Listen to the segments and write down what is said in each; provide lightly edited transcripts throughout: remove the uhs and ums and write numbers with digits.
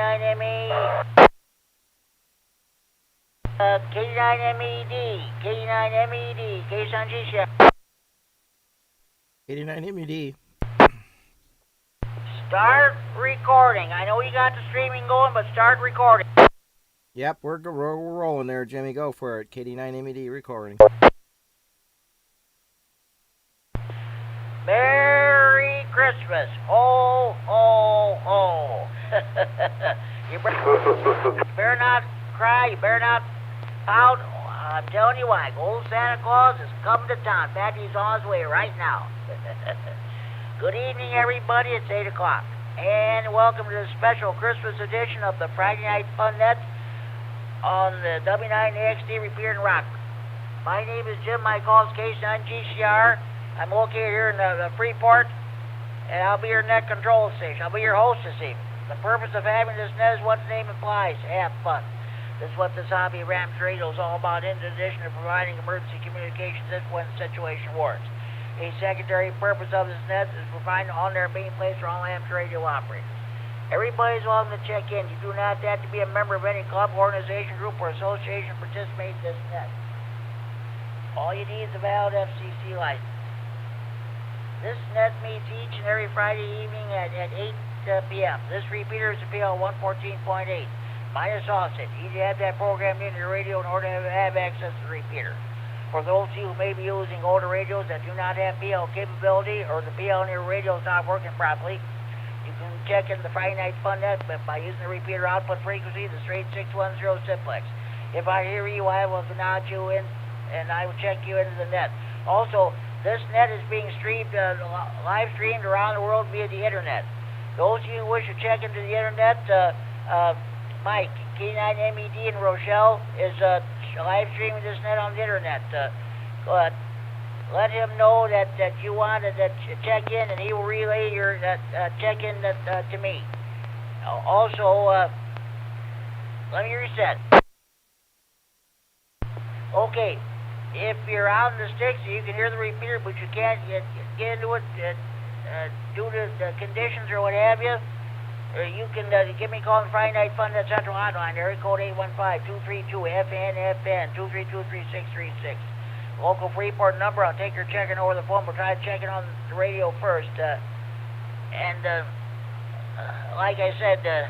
K9MED, K9MED, K9MED, K9RFD. KD9MED. Start recording. I know you got the streaming going, but start recording. Yep, we're rolling there, Jimmy. Go for it. KD9MED recording. Merry Christmas. Ho, ho, ho. You better not cry. You better not pout. I'm telling you why. Old Santa Claus is coming to town. In fact, he's on his way right now. Good evening, everybody. It's 8 o'clock. And welcome to the special Christmas edition of the Friday Night Fun Net on the W9AXD Repeater in Rockford. My name is Jim. My call is K9GCR. I'm located here in the Freeport, and I'll be your net control station. I'll be your host this evening. The purpose of having this net is what the name implies, have fun. This is what this hobby Rams radio is all about, in addition to providing emergency communications if when the situation warrants. A secondary purpose of this net is providing on-air being placed for all amateur radio operators. Everybody's welcome to check in. You do not have to be a member of any club, organization, group, or association to participate in this net. All you need is a valid FCC license. This net meets each and every Friday evening at 8 p.m. This repeater is a PL 114.8, minus offset. You need to have that programmed into your radio in order to have access to the repeater. For those of you who may be using older radios that do not have PL capability, or the PL in your radio is not working properly, you can check in the Friday Night Fun Net by using the repeater output frequency, the straight 610 simplex. If I hear you, I will nod you in, and I will check you into the net. Also, this net is being streamed, live streamed around the world via the internet. Those of you who wish to check into the internet, Mike, K9MED in Rochelle, is live streaming this net on the internet. Let him know that you wanted to check in, and he will relay your check-in to me. Also, let me reset. Okay, if you're out in the sticks, you can hear the repeater, but you can't get into it due to the conditions or what have you. You can give me a call on Friday Night Fun Net Central Hotline, area code 815-232-FN-FN, 232-3636. Local Freeport number. I'll take your check-in over the phone, but try to check it on the radio first. Like I said,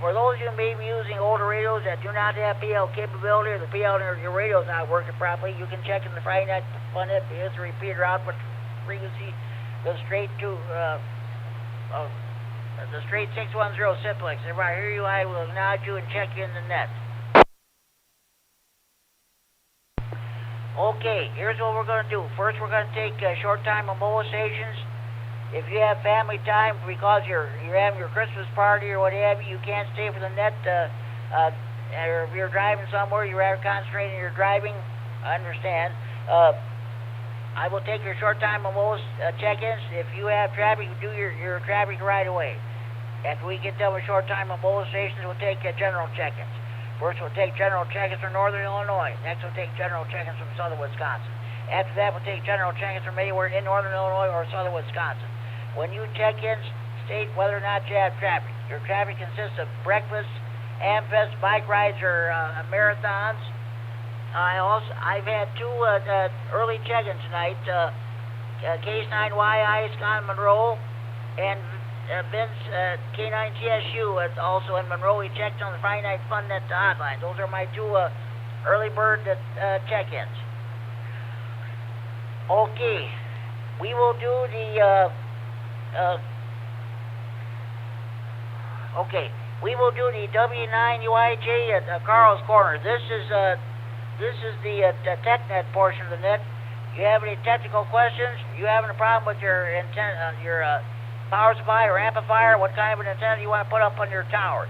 for those of you who may be using older radios that do not have PL capability, or the PL in your radio is not working properly, you can check in the Friday Night Fun Net. Here's the repeater output frequency, goes straight to the straight 610 simplex. If I hear you, I will nod you and check you in the net. Okay, here's what we're going to do. First, we're going to take short time mobilizations. If you have family time because you're having your Christmas party or what have you, you can't stay for the net. Or if you're driving somewhere, you're rather concentrating on your driving. I understand. I will take your short time check-ins. If you have traffic, do your traffic right away. After we get done with short time mobilizations, we'll take general check-ins. First, we'll take general check-ins from northern Illinois. Next, we'll take general check-ins from southern Wisconsin. After that, we'll take general check-ins from anywhere in northern Illinois or southern Wisconsin. When you check in, state whether or not you have traffic. Your traffic consists of breakfast, amfests, bike rides, or marathons. I've had two early check-ins tonight. Case 9YI, Scott Monroe, and Vince K9TSU, also in Monroe. He checked on the Friday Night Fun Net hotline. Those are my two early bird check-ins. Okay, we will do the W9UIJ at Carl's Corner. This is the TechNet portion of the net. You have any technical questions? You having a problem with your power supply or amplifier? What kind of an antenna you want to put up on your tower?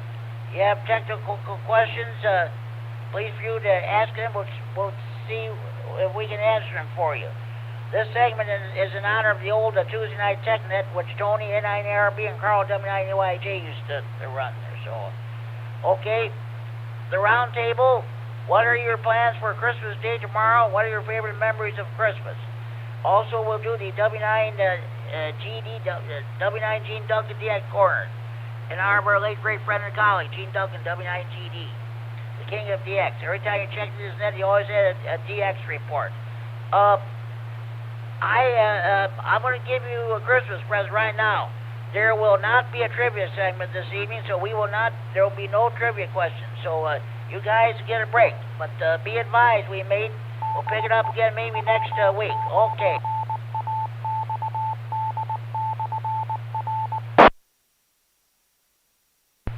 You have technical questions? Please for you to ask them. We'll see if we can answer them for you. This segment is in honor of the old Tuesday Night TechNet, which Tony, K9RFD, and Carl, W9UIJ, used to run there. So, okay, the round table. What are your plans for Christmas Day tomorrow? What are your favorite memories of Christmas? Also, we'll do the W9 Gene Duncan DX Corner. In honor of our late great friend and colleague, Gene Duncan, W9AXD, the king of DX. Every time you check this net, you always had a DX report. I'm going to give you a Christmas present right now. There will not be a trivia segment this evening, so there will be no trivia questions. So you guys get a break. But be advised, we'll pick it up again maybe next week. Okay.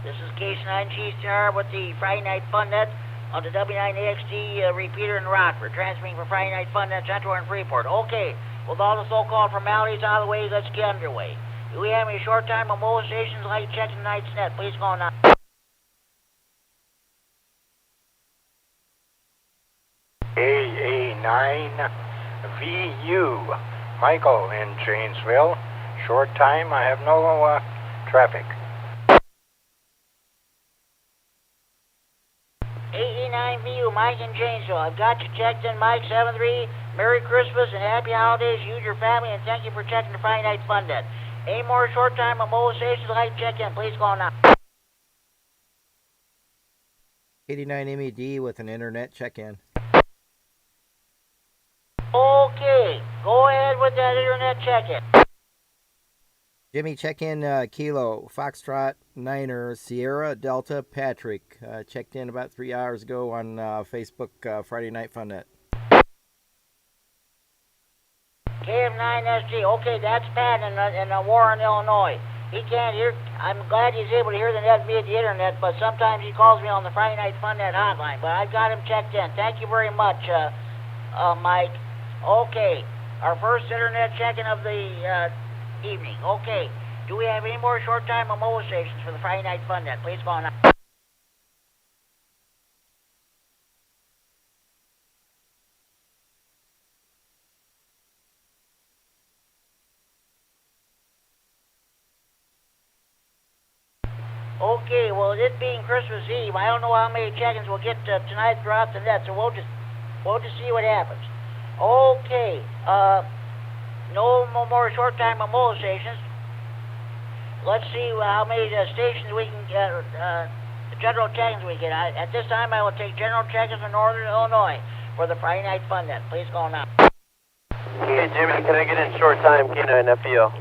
This is K9RFD with the Friday Night Fun Net on the W9AXD Repeater in Rockford, transmitting for Friday Night Fun Net Central and Freeport. Okay, with all the so-called formalities out of the way, let's get underway. Do we have any short-time mobile stations like checking tonight's net? Please go on. KA9VU, Michael in Janesville. Short time, I have no traffic. KD9MED, Mike in Janesville. I've got you checked in, Mike 73. Merry Christmas and Happy Holidays. You and your family, and thank you for checking the Friday Night Fun Net. Any more short-time mobile stations like to check in? Please go on now. KD9MED with an internet check-in. Okay, go ahead with that internet check-in. Jimmy, check-in Kilo, Foxtrot, Niner, Sierra, Delta, Patrick. Checked in about 3 hours ago on Facebook Friday Night Fun Net. KF9SD, okay, that's Pat in Warren, Illinois. He can't hear. I'm glad he's able to hear the net via the internet, but sometimes he calls me on the Friday Night Fun Net hotline. But I've got him checked in. Thank you very much, Mike. Okay, our first internet check-in of the evening. Okay, do we have any more short-time mobile stations for the Friday Night Fun Net? Please go on. Okay, well, it being Christmas Eve, I don't know how many check-ins we'll get tonight throughout the net, so we'll just see what happens. Okay, no more short-time mobile stations. Let's see how many stations we can get, general check-ins we get. At this time, I will take general check-ins from Northern Illinois for the Friday Night Fun Net. Please go on now. Hey, Jimmy, can I get in short time, K9FDO?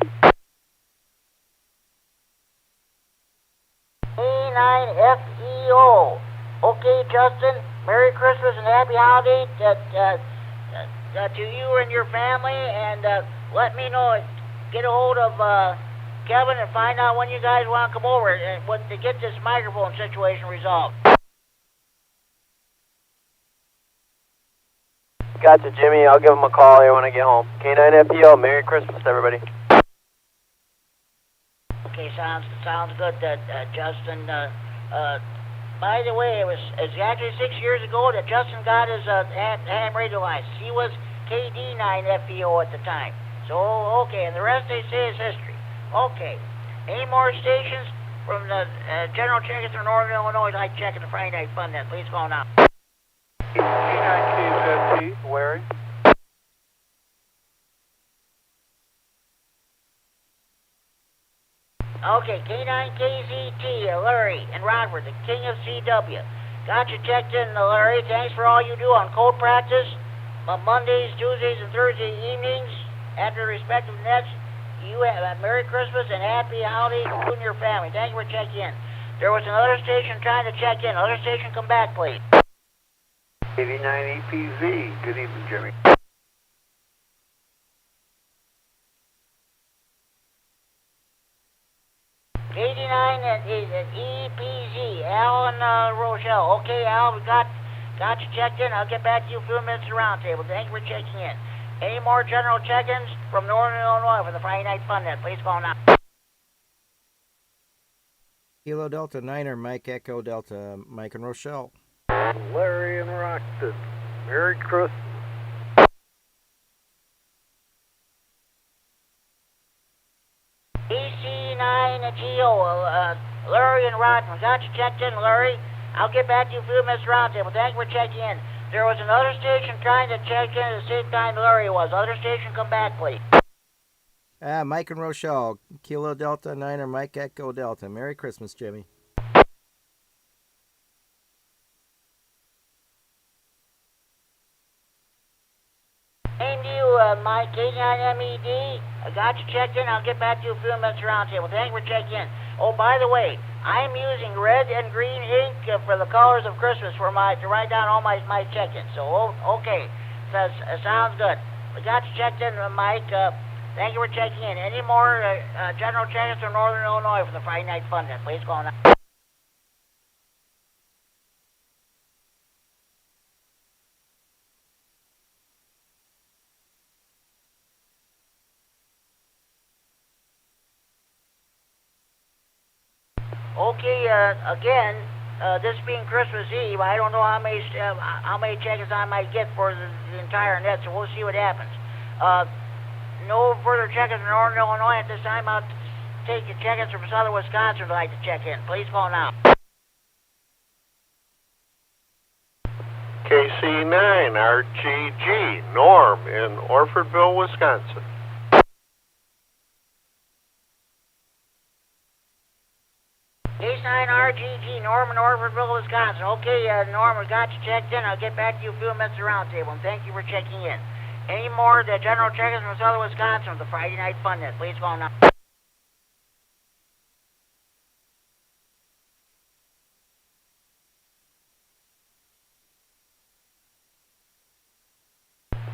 K9FEO. Okay, Justin, Merry Christmas and Happy Holidays to you and your family, and let me know, get a hold of Kevin and find out when you guys want to come over and to get this microphone situation resolved. Gotcha, Jimmy. I'll give him a call here when I get home. K9FDO, Merry Christmas, everybody. Okay, sounds good, Justin. By the way, it was exactly 6 years ago that Justin got his ham radio license. He was KD9FEO at the time. So, okay, and the rest they say is history. Okay, any more stations from the general checkers from Northern Illinois like checking the Friday Night Fun Net? Please go now. K9KZT, Larry. Okay, K9KZT, Larry and Rockford, the king of CW. Got you checked in, Larry. Thanks for all you do on code practice on Mondays, Tuesdays, and Thursday evenings after the respective nets. You have a Merry Christmas and Happy Holidays to you and your family. Thank you for checking in. There was another station trying to check in. Other station, come back, please. KD9EPZ. Good evening, Jimmy. KD9 and EPZ, Al and Rochelle. Okay, Al, we got you checked in. I'll get back to you a few minutes at the round table. Thank you for checking in. Any more general check-ins from Northern Illinois for the Friday Night Fun Net? Please call now. Kilo Delta Niner, Mike Echo Delta, Mike and Rochelle. Larry and Rockton. Merry Christmas. EC9GO, Larry and Rodman. Got you checked in, Larry. I'll get back to you a few minutes round table. Thank you for checking in. There was another station trying to check in at the same time Larry was. Other station, come back, please. Mike and Rochelle, Kilo Delta 9 or Mike Echo Delta. Merry Christmas, Jimmy. Same to you, Mike, K9MED. I got you checked in. I'll get back to you a few minutes roundtable. Thank you for checking in. Oh, by the way, I'm using red and green ink for the colors of Christmas to write down all my check-ins. So, okay. Sounds good. We got you checked in, Mike. Thank you for checking in. Any more general check-ins from Northern Illinois for the Friday Night Fun Day? Please call now. Okay, again, this being Christmas Eve, I don't know how many check-ins I might get for the entire net, so we'll see what happens. No further check-ins from Northern Illinois at this time. I'll take your check-ins from Southern Wisconsin who'd like to check in. Please call now. KC9RGG, Norm in Orfordville, Wisconsin. K9RGG, Norm in Orfordville, Wisconsin. Okay, Norm, we got you checked in. I'll get back to you a few minutes at the roundtable, and thank you for checking in. Any more general check-ins from Southern Wisconsin with the Friday Night Fun Net? Please call now.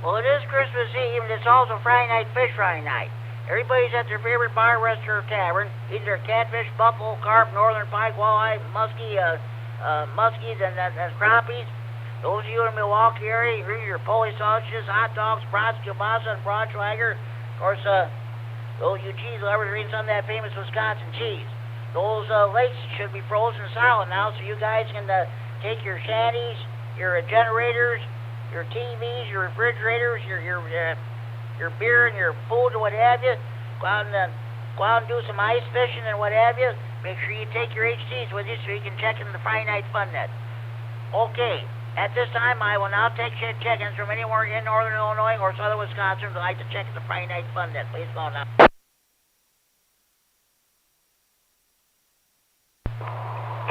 Well, it is Christmas Eve, and it's also Friday Night Fish Friday night. Everybody's at their favorite bar, restaurant, or tavern. Either catfish, buckle, carp, northern pike, walleye, muskies, and crappies. Those of you in the Milwaukee area, you eat your Polish sausages, hot dogs, brats, kielbasa, and Braunschweiger. Of course, those you cheese lovers are eating some of that famous Wisconsin cheese. Those lakes should be frozen solid now, so you guys can take your shanties, your generators, your TVs, your refrigerators, your beer and your food and what have you. Go out and do some ice fishing and what have you. Make sure you take your HTs with you so you can check in the Friday Night Fun Net. Okay, at this time I will now take check-ins from anywhere in Northern Illinois or Southern Wisconsin who'd like to check in the Friday Night Fun Net. Please call now.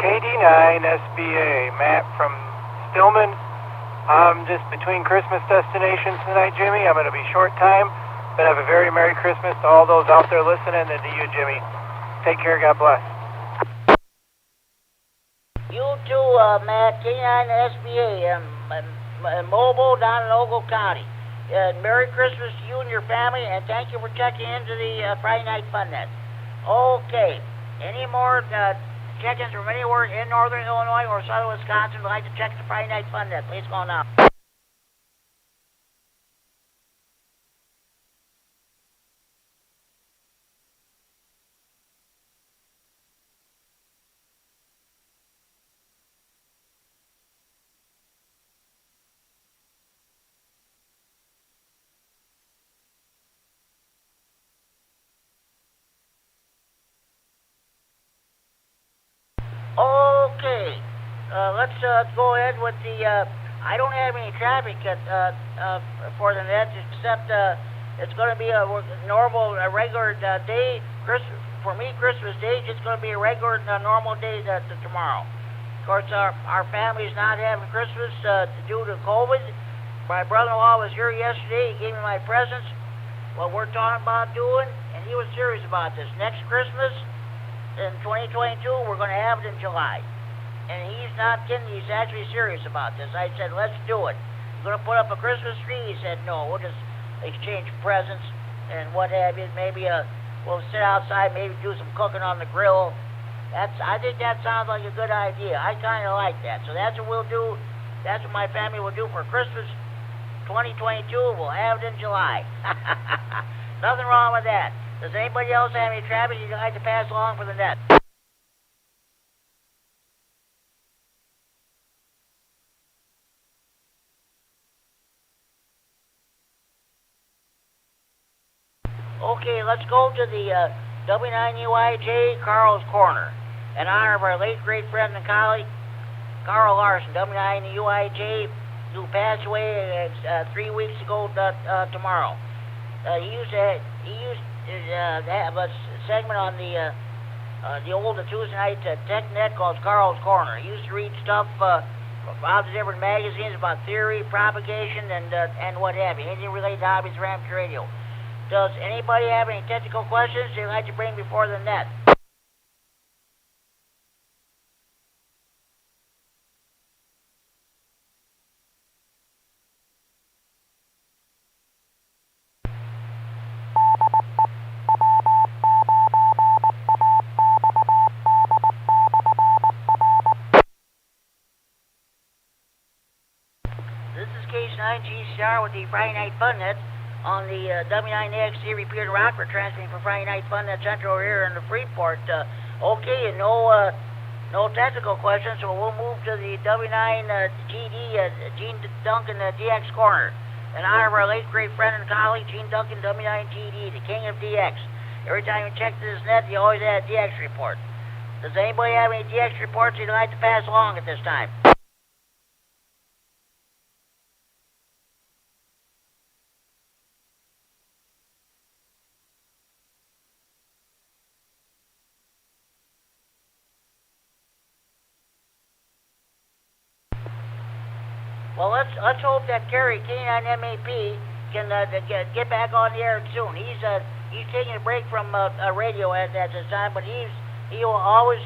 KD9SBA, Matt from Stillman. I'm just between Christmas destinations tonight, Jimmy. I'm going to be short time, but have a very Merry Christmas to all those out there listening and to you, Jimmy. Take care. God bless. You too, Matt. K9SBA, mobile down in Ogle County. Merry Christmas to you and your family, and thank you for checking into the Friday Night Fun Net. Okay. Any more check-ins from anywhere in Northern Illinois or Southern Wisconsin would like to check the Friday Night Fun Net? Please call now. Okay, let's go ahead with the, I don't have any traffic for the net, except it's going to be a normal, regular day. For me, Christmas Day is just going to be a regular, normal day tomorrow. Of course, our family's not having Christmas due to COVID. My brother-in-law was here yesterday. He gave me my presents, what we're talking about doing, and he was serious about this. Next Christmas, in 2022, we're going to have it in July. And he's not kidding. He's actually serious about this. I said, let's do it. We're going to put up a Christmas tree. He said, no, we'll just exchange presents and what have you. Maybe we'll sit outside, maybe do some cooking on the grill. I think that sounds like a good idea. I kind of like that. So that's what we'll do. That's what my family will do for Christmas 2022. We'll have it in July. Nothing wrong with that. Does anybody else have any traffic you'd like to pass along for the net? Okay, let's go to the W9UIJ Carl's Corner in honor of our late great friend and colleague, Carl Larson, W9UIJ, who passed away 3 weeks ago tomorrow. He used have a segment on the old Tuesday night tech net called Carl's Corner. He used to read stuff out of different magazines about theory, propagation, and what have you. Anything related to hobbies or amateur radio. Does anybody have any technical questions they'd like to bring before the net? This is K9GCR with the Friday Night Fun Net on the W9AXD Repeater rocker transmitting for Friday Night Fun Net Central here in the Freeport. Okay, no technical questions, so we'll move to the W9GD Gene Duncan DX corner. In honor of our late great friend and colleague Gene Duncan, W9GD, the king of DX. Every time you check this net, you always add a DX report. Does anybody have any DX reports you'd like to pass along at this time? Well, let's hope that Kerry K9MED can get back on the air soon. He's taking a break from radio at this time, but he was always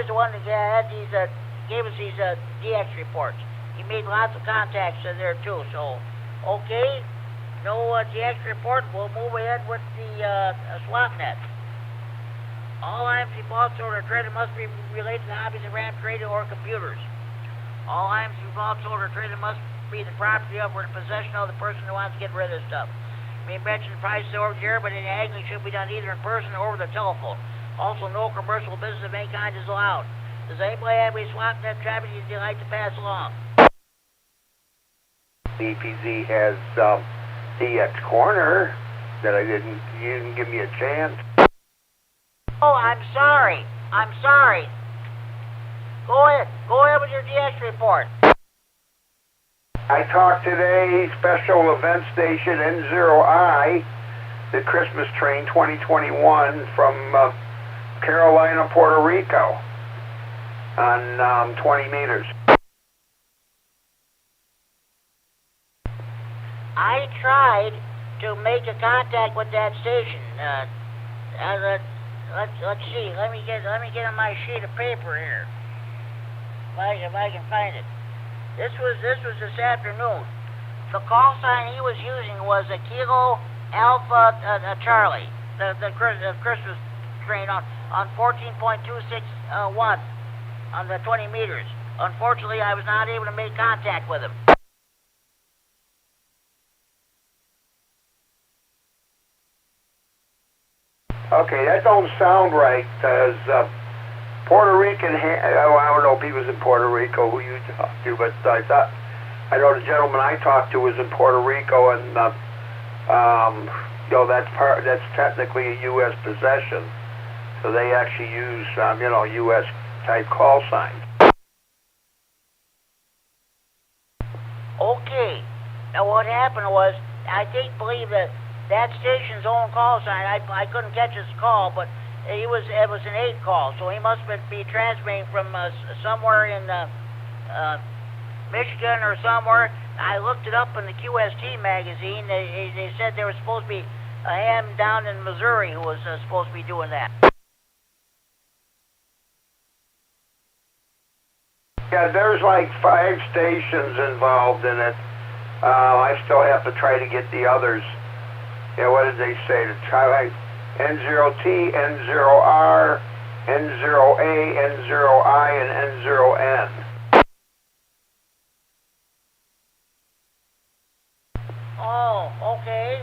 the one that gave us these DX reports. He made lots of contacts there too. So, okay, no DX report. We'll move ahead with the swap net. All items involved or traded must be related to hobbies of RAM trading or computers. All items involved, sold, or traded must be the property of or in possession of the person who wants to get rid of the stuff. We mentioned prices over here, but any haggling should be done either in person or over the telephone. Also, no commercial business of any kind is allowed. Does anybody have any swap net traffic you'd like to pass along? DPZ has DX corner that you didn't give me a chance. Oh, I'm sorry. Go ahead with your DX report. I talked today, special event station N0I, the Christmas train 2021 from Carolina, Puerto Rico on 20 meters. I tried to make a contact with that station. Let's see. Let me get on my sheet of paper here. If I can find it. This was this afternoon. The call sign he was using was a Kilo Alpha Charlie, the Christmas train on 14.261 on the 20 meters. Unfortunately, I was not able to make contact with him. Okay, that don't sound right, because Puerto Rican, I don't know if he was in Puerto Rico, who you talked to, but I know the gentleman I talked to was in Puerto Rico, and that's technically a U.S. possession, so they actually use U.S. type call signs. Okay. Now what happened was, I believe that station's own call sign, I couldn't catch his call, but it was an 8 call, so he must be transmitting from somewhere in Michigan or somewhere. I looked it up in the QST magazine. They said there was supposed to be a ham down in Missouri who was supposed to be doing that. Yeah, there's like 5 stations involved in it. I still have to try to get the others. Yeah, what did they say? To try N0T, N0R, N0A, N0I, and N0N. Oh, okay.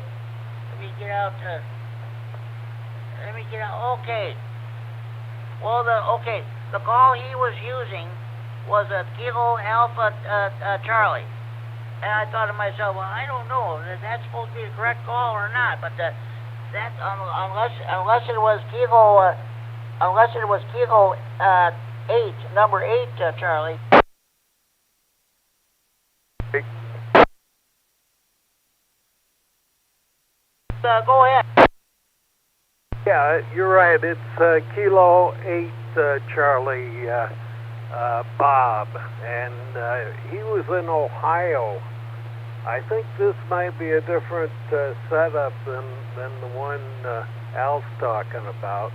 Let me get out. Okay. Well, the call he was using was a Kilo Alpha Charlie. And I thought to myself, well, I don't know if that's supposed to be the correct call or not, but that unless it was Kilo 8, number 8, Charlie. Go ahead. Yeah, you're right. It's Kilo 8 Charlie Bob, and he was in Ohio. I think this might be a different setup than the one Al's talking about.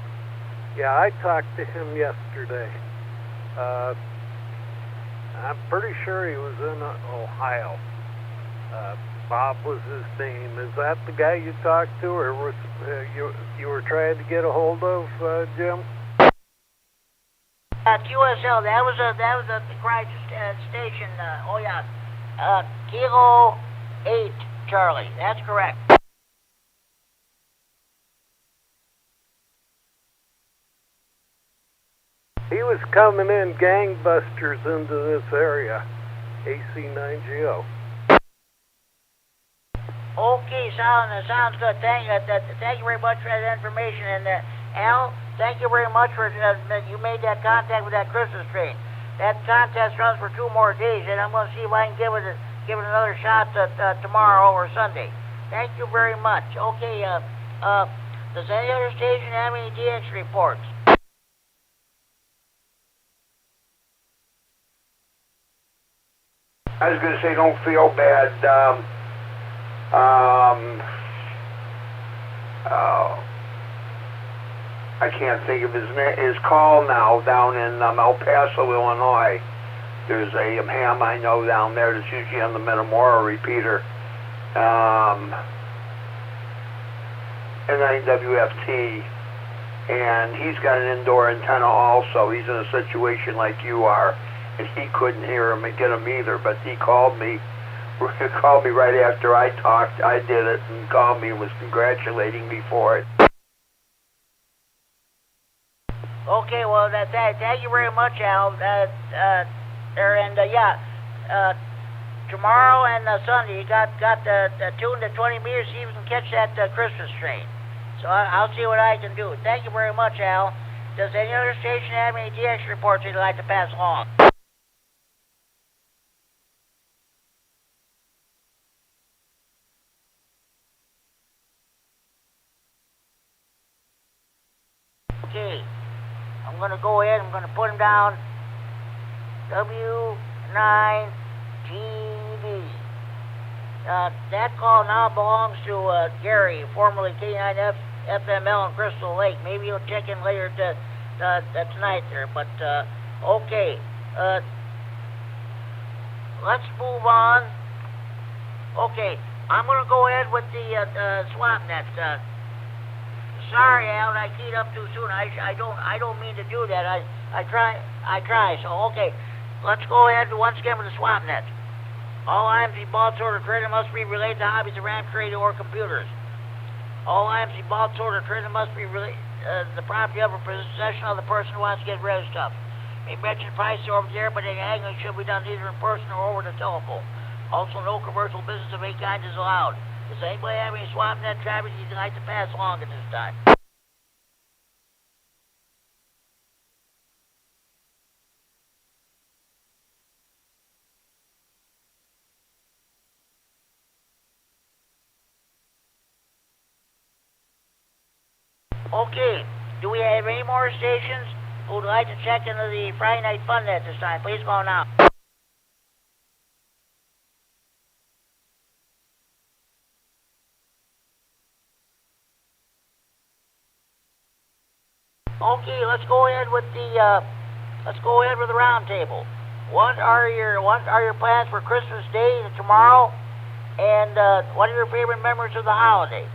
Yeah, I talked to him yesterday. I'm pretty sure he was in Ohio. Bob was his name. Is that the guy you talked to, or was you were trying to get a hold of, Jim? QSL. That was the crisis station. Oh yeah, Kilo 8 Charlie. That's correct. He was coming in gangbusters into this area. AC9GO. Okay, sounds good. Thank you very much for that information. And Al, thank you very much for you made that contact with that Christmas train. That contest runs for 2 more days, and I'm going to see if I can give it another shot tomorrow or Sunday. Thank you very much. Okay, does any other station have any DX reports? I was going to say, don't feel bad. I can't think of his call now down in El Paso, Illinois. There's a ham I know down there that's usually on the Metamora repeater. K9WFT, and he's got an indoor antenna also. He's in a situation like you are, and he couldn't hear him and get him either, but he called me right after I talked. I did it, and called me and was congratulating me for it. Okay, well, thank you very much, Al. Tomorrow and Sunday, you got tuned to 20 meters, see if you can catch that Christmas train. So I'll see what I can do. Thank you very much, Al. Does any other station have any DX reports you'd like to pass along? Okay, I'm going to go ahead, I'm going to put him down. W9AXD. That call now belongs to Gary, formerly K9FML in Crystal Lake. Maybe he'll check in later tonight there, but okay. Let's move on. Okay, I'm going to go ahead with the swap net. Sorry, Al, I keyed up too soon. I don't mean to do that. I try. So okay, let's go ahead once again with the swap net. All IMC ball sorter trader must be related to hobbies of RAM trading or computers. All IMC ball sorter trader must be the property of or possession of the person who wants to get rid of stuff. May mention price over there, but the angling should be done either in person or over the telephone. Also, no commercial business of any kind is allowed. Does anybody have any swap net traffic you'd like to pass along at this time? Okay, do we have any more stations who would like to check into the Friday Night Fun net this time? Please go now. Okay, let's go ahead with the round table. What are your plans for Christmas Day tomorrow? And what are your favorite memories of the holiday?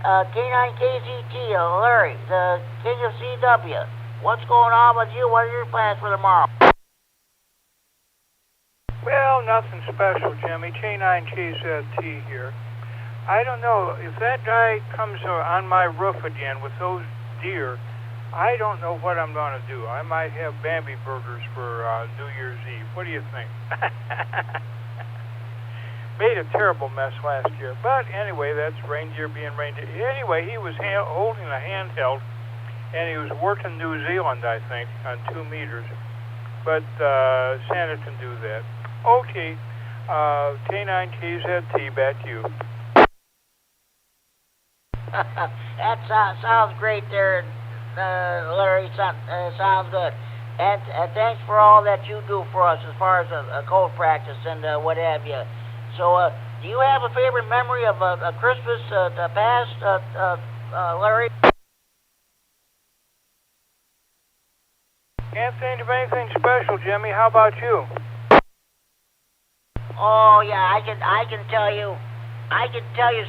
K9KZT, Larry, the King of CW. What's going on with you? What are your plans for tomorrow? Well, nothing special, Jimmy. K9KZT here. I don't know, if that guy comes on my roof again with those deer, I don't know what I'm going to do. I might have Bambi burgers for New Year's Eve. What do you think? Made a terrible mess last year. But anyway, that's reindeer being reindeer. Anyway, he was holding a handheld, and he was working New Zealand, I think, on 2 meters. But Santa can do that. Okay, K9KZT, back to you. That sounds great there, Larry. Sounds good. And thanks for all that you do for us as far as code practice and what have you. So, do you have a favorite memory of a Christmas past, Larry? Can't think of anything special, Jimmy. How about you? Oh yeah, I can tell you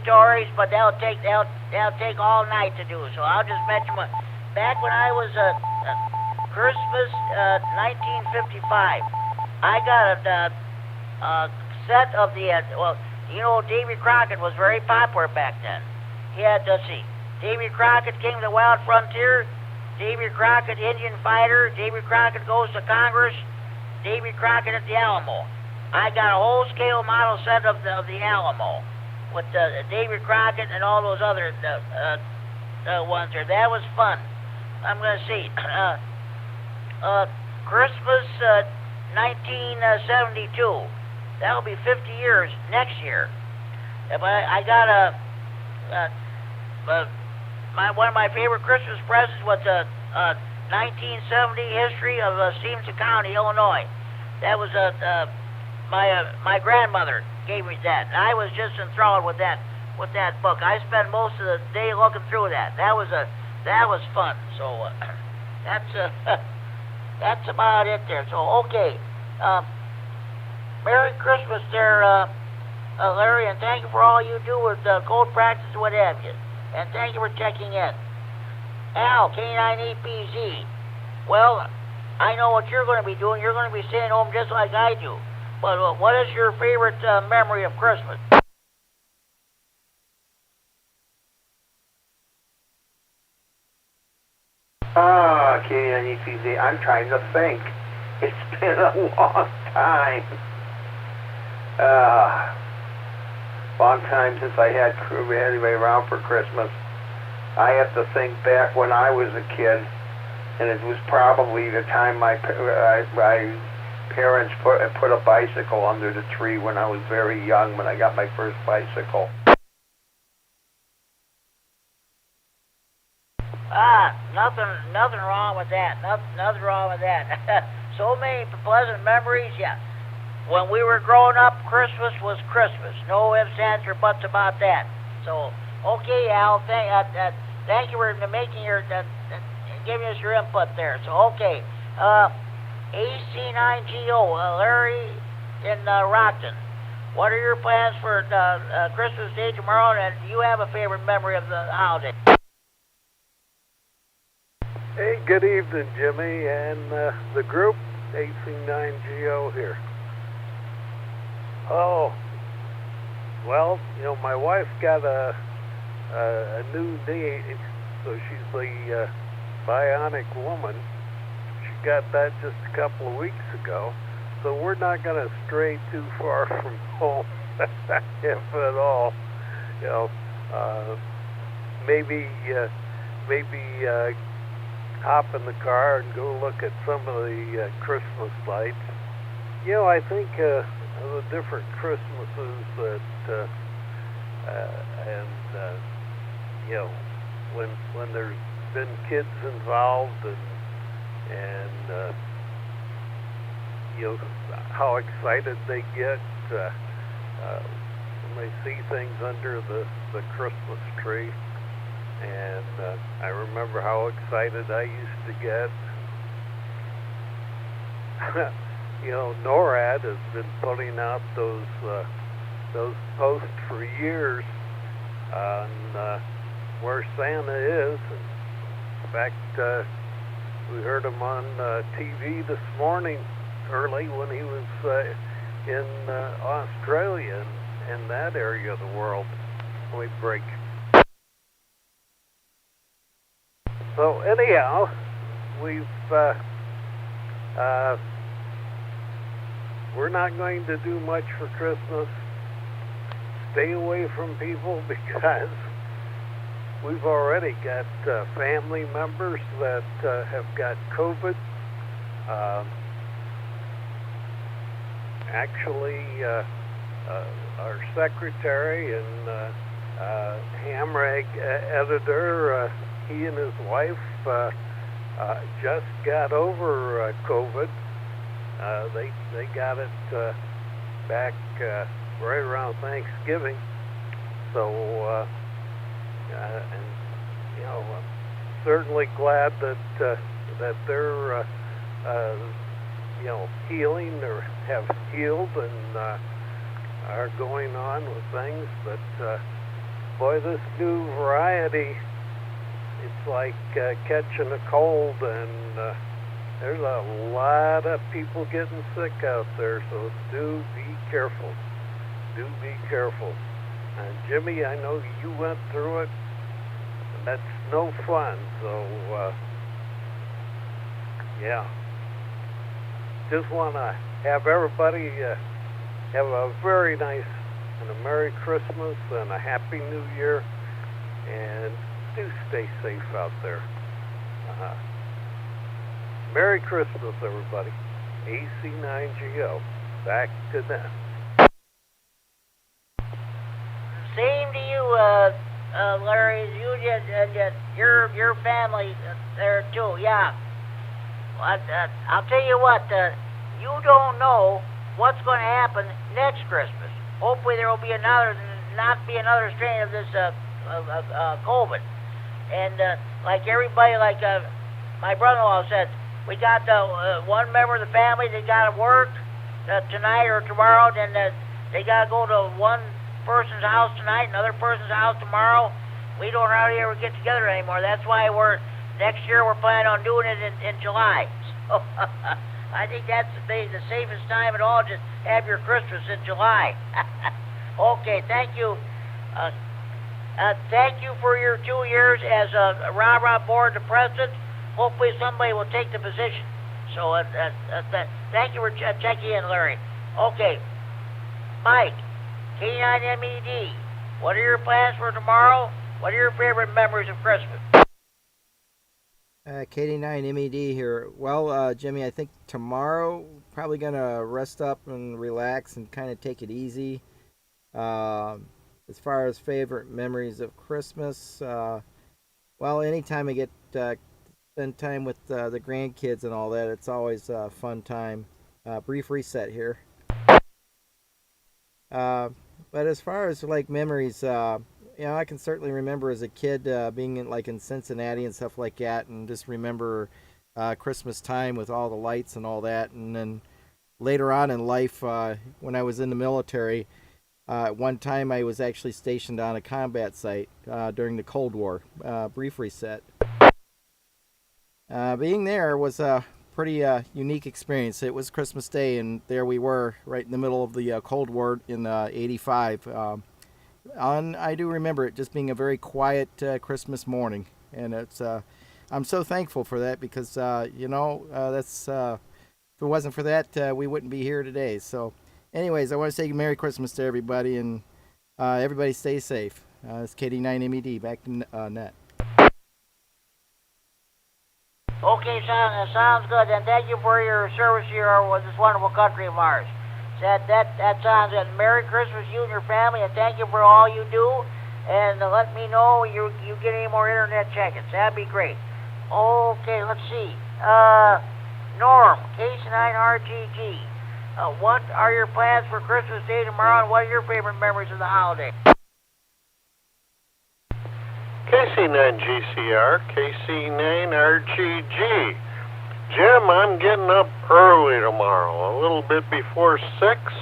stories, but they'll take all night to do. So I'll just mention one. Back when I was Christmas 1955, I got a set of the Davy Crockett was very popular back then. He had Davy Crockett, King of the Wild Frontier, Davy Crockett, Indian Fighter, Davy Crockett Goes to Congress, Davy Crockett at the Alamo. I got a whole scale model set of the Alamo with Davy Crockett and all those other ones there. That was fun. I'm going to see. Christmas 1972. That'll be 50 years next year. I got one of my favorite Christmas presents was a 1970 history of Stevenson County, Illinois. That was my grandmother gave me that, and I was just enthralled with that book. I spent most of the day looking through that. That was fun. So that's about it there. So okay, Merry Christmas there, Larry, and thank you for all you do with code practice and what have you. And thank you for checking in. Al, K9EPZ. Well, I know what you're going to be doing. You're going to be staying home just like I do. But what is your favorite memory of Christmas? K9EPZ, I'm trying to think. It's been a long time. Long time since I had anybody around for Christmas. I have to think back when I was a kid, and it was probably the time my parents put a bicycle under the tree when I was very young, when I got my first bicycle. Nothing wrong with that. Nothing wrong with that. So many pleasant memories, yeah. When we were growing up, Christmas was Christmas. No ifs, ands, or buts about that. So, okay, Al, thank you for making giving us your input there. So, okay. AC9GO, Larry in Rockton. What are your plans for Christmas Day tomorrow, and do you have a favorite memory of the holiday? Hey, good evening, Jimmy, and the group, AC9GO here. Oh, well, my wife got a new knee, so she's the bionic woman. She got that just a couple of weeks ago, so we're not going to stray too far from home, if at all. Maybe hop in the car and go look at some of the Christmas lights. I think the different Christmases that, when there's been kids involved and how excited they get when they see things under the Christmas tree. And I remember how excited I used to get. NORAD has been putting out those posts for years on where Santa is. In fact, we heard him on TV this morning early when he was in Australia and that area of the world. Let me break. So anyhow, we're not going to do much for Christmas. Stay away from people because we've already got family members that have got COVID. Actually, our secretary and Hamrag editor, he and his wife just got over COVID. They got it back right around Thanksgiving. So, and you know, I'm certainly glad that that they're you know, healing or have healed and are going on with things. But boy, this new variety, it's like catching a cold, and there's a lot of people getting sick out there, so do be careful. Do be careful. And Jimmy, I know you went through it, and that's no fun, so yeah. Just want to have everybody have a very nice and a Merry Christmas and a Happy New Year, and do stay safe out there. Merry Christmas, everybody. AC9GO. Back to them. Same to you, Larry. You just your family there too. Yeah. I'll tell you what. You don't know what's going to happen next Christmas. Hopefully there will be not be another strain of this COVID. And like everybody, like my brother-in-law said, we got one member of the family that got to work tonight or tomorrow. Then they got to go to one person's house tonight, another person's house tomorrow. We don't hardly ever get together anymore. That's why next year we're planning on doing it in July. So I think that's the safest time at all. Just have your Christmas in July. Okay, thank you. Thank you for your 2 years as a rah-rah board to president. Hopefully somebody will take the position. So thank you for checking in, Larry. Okay, Mike, K9MED, what are your plans for tomorrow? What are your favorite memories of Christmas? KD9MED here. Well, Jimmy, I think tomorrow probably gonna rest up and relax and kind of take it easy. As far as favorite memories of Christmas, well, anytime I get spend time with the grandkids and all that, it's always a fun time. Brief reset here. But as far as like memories, you know, I can certainly remember as a kid being in Cincinnati and stuff like that, and just remember Christmas time with all the lights and all that. And then later on in life, when I was in the military, one time I was actually stationed on a combat site during the Cold War. Brief reset. Being there was a pretty unique experience. It was Christmas Day, and there we were right in the middle of the Cold War in '85. I do remember it just being a very quiet Christmas morning, and it's I'm so thankful for that because you know, that's if it wasn't for that, we wouldn't be here today. So anyways, I want to say Merry Christmas to everybody, and everybody stay safe. It's KD9MED back to net. Okay, sounds good. And thank you for your service here with this wonderful country of ours. That sounds good. Merry Christmas, you and your family, and thank you for all you do. And let me know you get any more internet check-ins. That'd be great. Okay, let's see. Norm, K9RGG. What are your plans for Christmas Day tomorrow, and what are your favorite memories of the holiday? KC9GCR, KC9RGG. Jim, I'm getting up early tomorrow, a little bit before 6,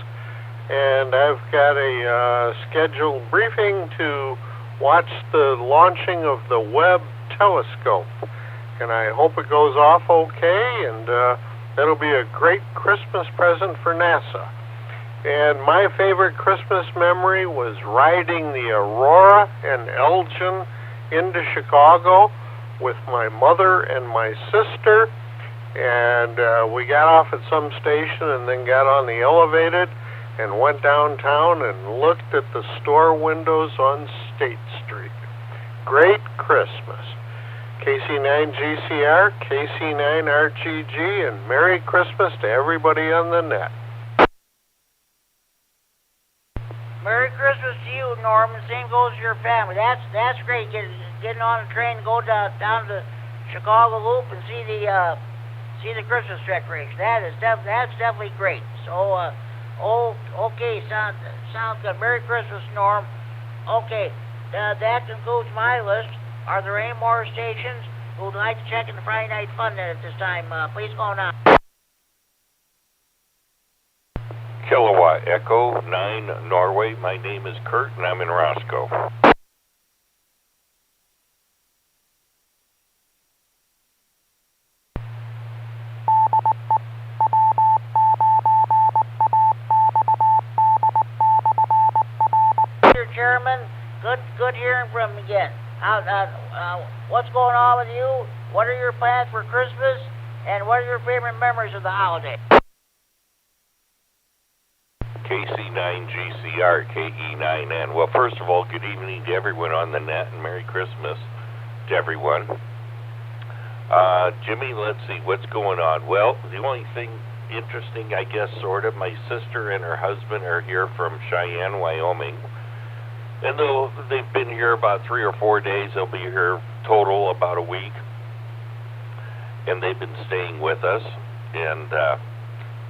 and I've got a scheduled briefing to watch the launching of the Webb telescope. And I hope it goes off okay, and that'll be a great Christmas present for NASA. And my favorite Christmas memory was riding the Aurora and Elgin into Chicago with my mother and my sister, and we got off at some station and then got on the elevated and went downtown and looked at the store windows on State Street. Great Christmas. KC9GCR, KC9RGG, and Merry Christmas to everybody on the net. Merry Christmas to you too, Norman. Same goes to your family. That's great. Getting on the train, go down to Chicago Loop and see the Christmas decorations. That's definitely great. So, okay, sounds good. Merry Christmas, Norm. Okay, that concludes my list. Are there any more stations who would like to check in the Friday Night Fun Net at this time? Please go now. Kilowatt Echo 9 Norway. My name is Kurt and I'm in Roscoe. Mr. Chairman, good hearing from you again. What's going on with you? What are your plans for Christmas? And what are your favorite memories of the holiday? KC9GCR, KE9N. Well, first of all, good evening to everyone on the net and Merry Christmas to everyone. Jimmy, let's see, what's going on? Well, the only thing interesting, I guess, sort of, my sister and her husband are here from Cheyenne, Wyoming. And though they've been here about 3 or 4 days, they'll be here total about a week. And they've been staying with us. And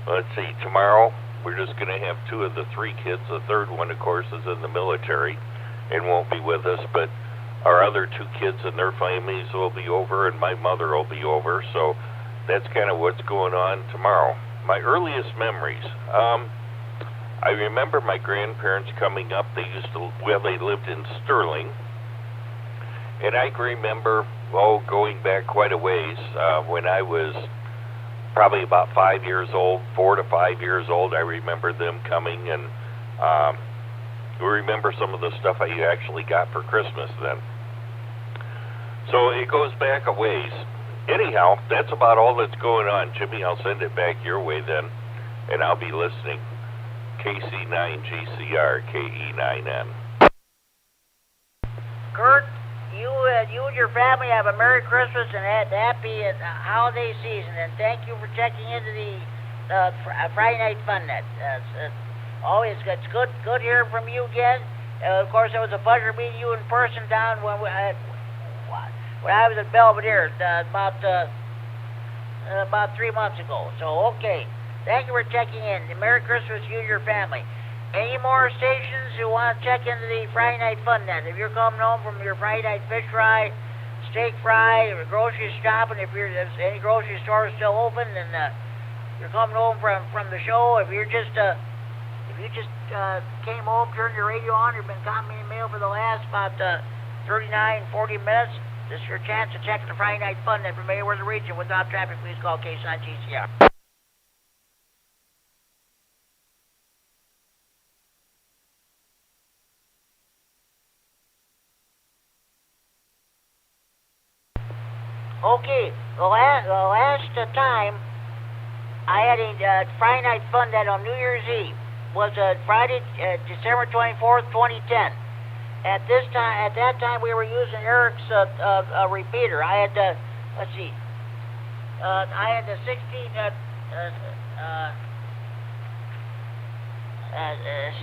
let's see, tomorrow we're just going to have 2 of the 3 kids. The third one, of course, is in the military and won't be with us. But our other 2 kids and their families will be over, and my mother will be over. So that's kind of what's going on tomorrow. My earliest memories. I remember my grandparents coming up. They lived in Sterling. And I remember, going back quite a ways, when I was probably about 5 years old, 4 to 5 years old, I remember them coming, and we remember some of the stuff I actually got for Christmas then. So it goes back a ways. Anyhow, that's about all that's going on. Jimmy, I'll send it back your way then, and I'll be listening. KC9GCR, KE9N. Kurt, you and your family have a Merry Christmas and happy holiday season, and thank you for checking into the Friday Night Fun Net. Always it's good hearing from you again. Of course, it was a pleasure meeting you in person down when I was at Belvedere about 3 months ago. So, okay. Thank you for checking in. Merry Christmas to you and your family. Any more stations who want to check into the Friday Night Fun Net? If you're coming home from your Friday night fish fry, steak fry, or grocery shopping, if any grocery stores still open, and you're coming home from the show, if you just came home, turned your radio on, you've been copying mail for the last about 39, 40 minutes, this is your chance to check the Friday Night Fun Net from anywhere in the region. Without traffic, please call K9GCR. Okay, the last time I had a Friday Night Fun Net on New Year's Eve was Friday, December 24th, 2010. At that time, we were using Eric's repeater. I had let's see, I had the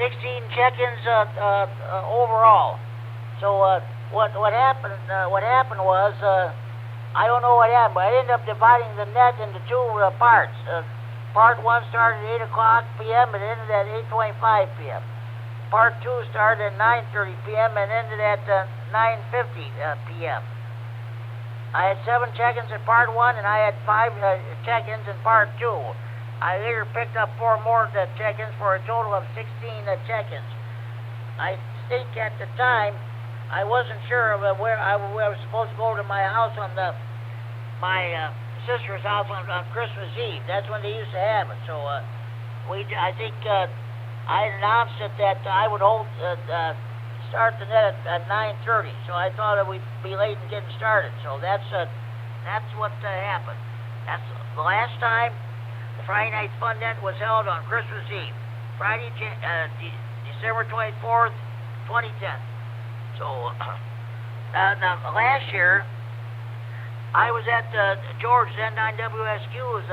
16 check-ins overall. So what happened was. I don't know what happened, but I ended up dividing the net into 2 parts. Part 1 started at 8 o'clock p.m. and ended at 8:25 p.m. Part 2 started at 9:30 p.m. and ended at 9:50 p.m. I had 7 check-ins in Part 1, and I had 5 check-ins in Part 2. I later picked up 4 more check-ins for a total of 16 check-ins. I think at the time, I wasn't sure of where I was supposed to go to my house my sister's house on Christmas Eve. That's when they used to have it. So I think I announced it that I would start the net at 9:30. So I thought it would be late in getting started. So that's what happened. That's the last time the Friday Night Fun Net was held on Christmas Eve, Friday, December 24th, 2010. So now last year, I was at George's N9WSQ's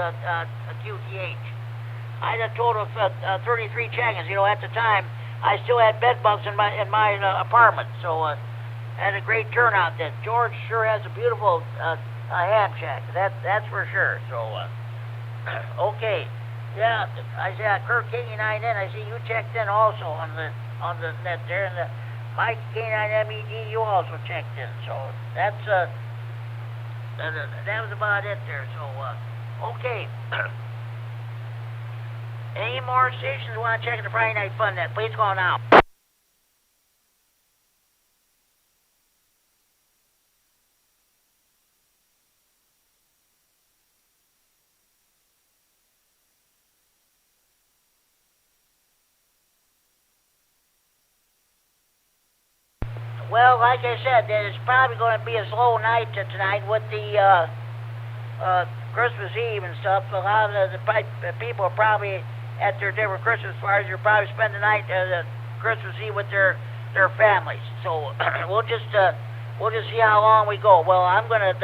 QTH. I had a total of 33 check-ins. You know, at the time, I still had bed bugs in my apartment. So had a great turnout. Then George sure has a beautiful ham shack. That's for sure. So okay, yeah. I said Kirk K9N. I see you checked in also on the net there, and Mike K9MED. You also checked in. So that's that was about it there. So okay. Any more stations want to check the Friday Night Fun net? Please call now. Well, like I said, it's probably going to be a slow night tonight with the Christmas Eve and stuff. A lot of the people are probably at their different Christmas parties. You'll probably spend the night Christmas Eve with their families. So we'll just see how long we go. Well, I'm gonna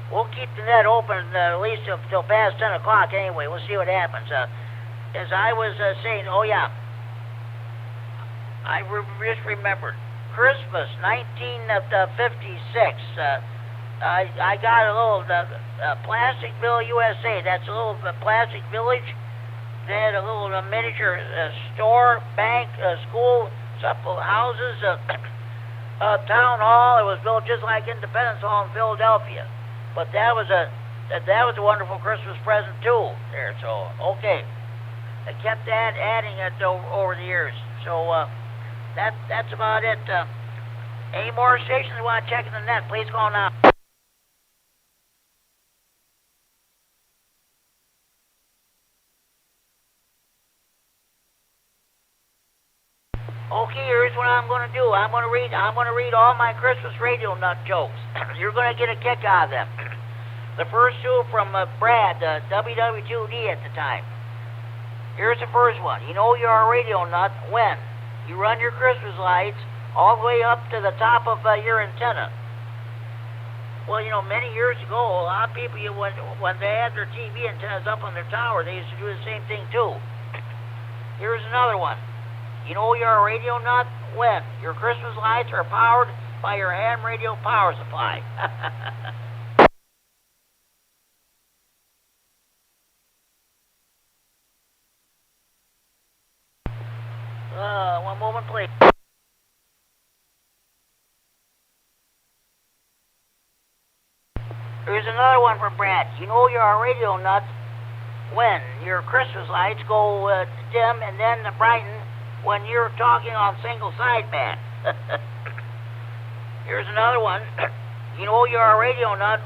we'll keep the net open at least till past 10 o'clock anyway. We'll see what happens. As I was saying, oh yeah. I just remembered Christmas 1956. I got a little Plasticville, USA. That's a little plastic village. They had a little miniature store, bank, school, couple houses, town hall. It was built just like Independence Hall in Philadelphia. But that was a wonderful Christmas present too. There, so okay. I kept adding it over the years. So. That's about it. Any more stations want to check in the net, please call now. Okay, here's what I'm going to do. I'm going to read all my Christmas radio nut jokes. You're going to get a kick out of them. The first two from Brad, WW2D at the time. Here's the first one. You know you're a radio nut when you run your Christmas lights all the way up to the top of your antenna. Well, you know, many years ago, a lot of people, when they had their TV antennas up on their tower, they used to do the same thing too. Here's another one. You know you're a radio nut when your Christmas lights are powered by your ham radio power supply. One moment, please. Here's another one from Brad. You know you're a radio nut when your Christmas lights go dim and then brighten when you're talking on single sideband. Here's another one. You know you're a radio nut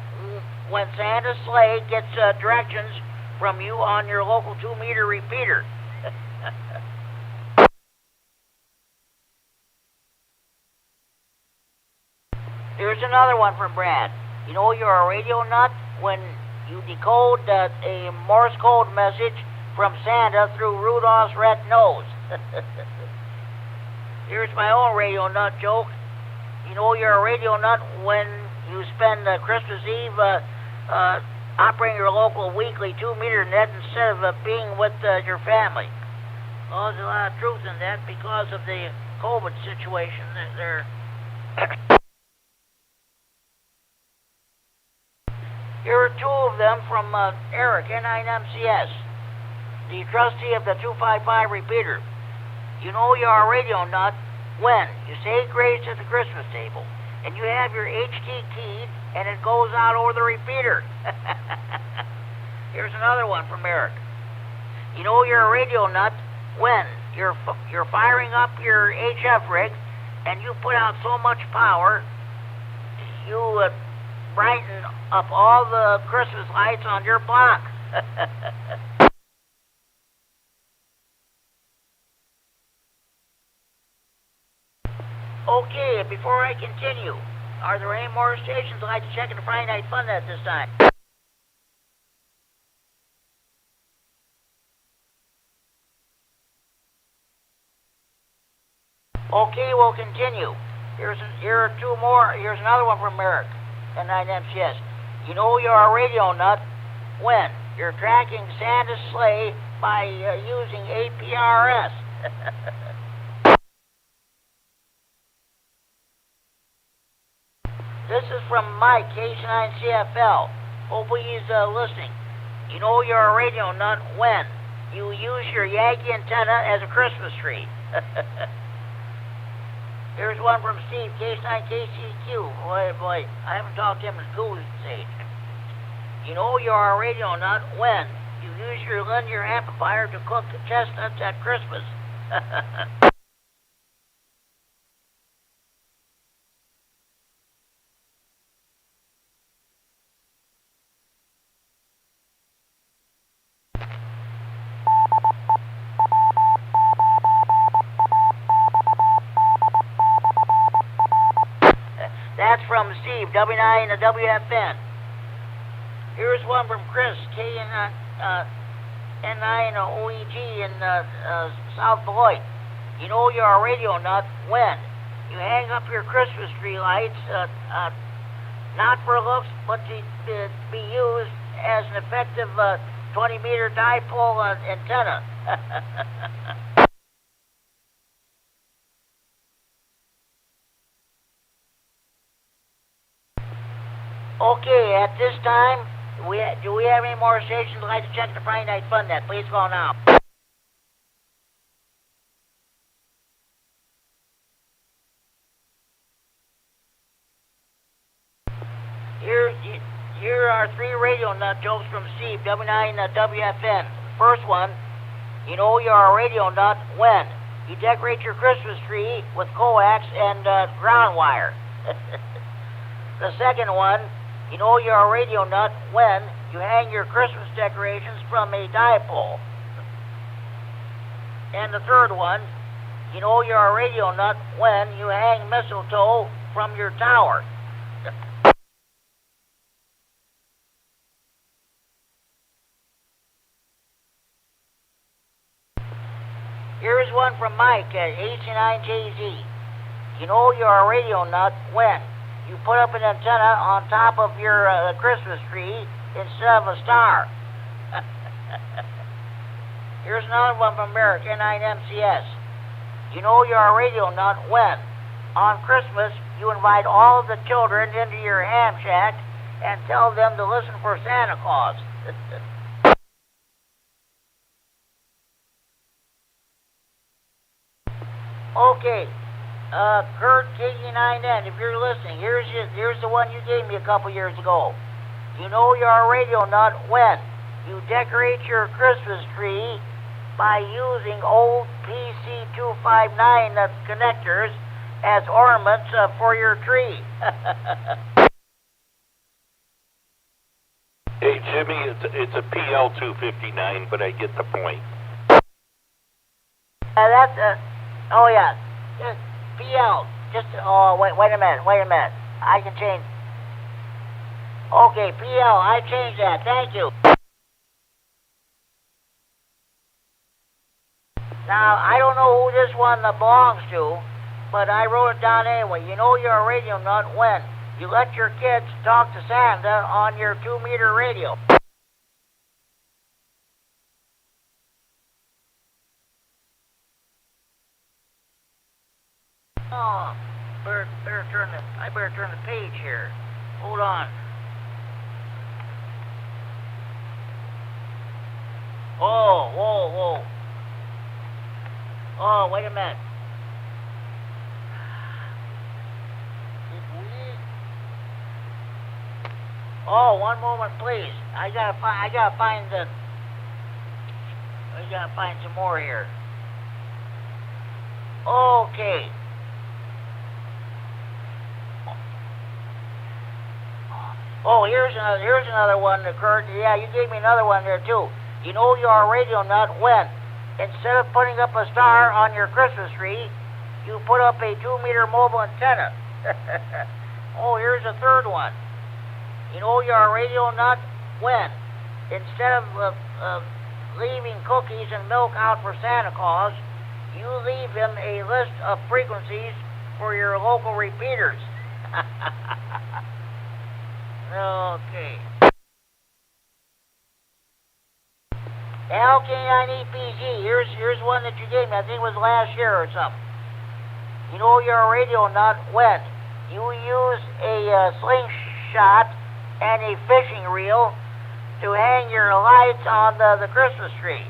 when Santa's sleigh gets directions from you on your local 2-meter repeater. Here's another one from Brad. You know you're a radio nut when you decode a Morse code message from Santa through Rudolph's red nose. Here's my own radio nut joke. You know you're a radio nut when you spend Christmas Eve operating your local weekly 2-meter net instead of being with your family. Well, there's a lot of truth in that because of the COVID situation there. Here are two of them from Eric, N9MCS, the trustee of the 255 repeater. You know you're a radio nut when you say grace at the Christmas table and you have your HT keyed and it goes out over the repeater. Here's another one from Eric. You know you're a radio nut when you're firing up your HF rig and you put out so much power you brighten up all the Christmas lights on your block. Okay, before I continue, are there any more stations I'd like to check in the Friday Night Fun at this time? Okay, we'll continue. Here are two more. Here's another one from Eric, N9MCS. You know you're a radio nut when you're tracking Santa's sleigh by using APRS. This is from Mike, K9CFL. Hopefully he's listening. You know you're a radio nut when you use your Yankee antenna as a Christmas tree. Here's one from Steve, K9KCQ. Boy, I haven't talked to him in Goose age. You know you're a radio nut when you use your linear amplifier to cook the chestnuts at Christmas. That's from Steve, W9AXD. Here's one from Chris, K9OEG in South Beloit. You know you're a radio nut when you hang up your Christmas tree lights, not for looks, but to be used as an effective 20-meter dipole antenna. Okay, at this time, do we have any more stations who'd like to check the Friday Night Fun Net? Please call now. Here are 3 radio nut jokes from Steve, W9WFN. First one, you know you're a radio nut when you decorate your Christmas tree with coax and ground wire. The second one, you know you're a radio nut when you hang your Christmas decorations from a dipole. And the third one, you know you're a radio nut when you hang mistletoe from your tower. Here's one from Mike at H9JZ. You know you're a radio nut when you put up an antenna on top of your Christmas tree instead of a star. Here's another one from Merrick, N9MCS. You know you're a radio nut when, on Christmas, you invite all of the children into your ham shack and tell them to listen for Santa Claus. Okay. Kurt, KD9MED, if you're listening, here's the one you gave me a couple years ago. You know you're a radio nut when you decorate your Christmas tree by using old PC259 connectors as ornaments for your tree. Hey, Jimmy, it's a PL259, but I get the point. Oh yeah. PL. Wait a minute. I can change. Okay, PL, I changed that. Thank you. Now, I don't know who this one belongs to, but I wrote it down anyway. You know you're a radio nut when you let your kids talk to Santa on your 2-meter radio. Oh, I better turn the page here. Hold on. Oh, whoa. Oh, wait a minute. Oh, one moment, please. I gotta find some more here. Okay. Oh, here's another one, Kurt. Yeah, you gave me another one there too. You know you're a radio nut when, instead of putting up a star on your Christmas tree, you put up a 2-meter mobile antenna. Oh, here's a third one. You know you're a radio nut when, instead of leaving cookies and milk out for Santa Claus, you leave him a list of frequencies for your local repeaters. Okay. LK9EPG, here's one that you gave me. I think it was last year or something. You know you're a radio nut when you use a slingshot and a fishing reel to hang your lights on the Christmas tree.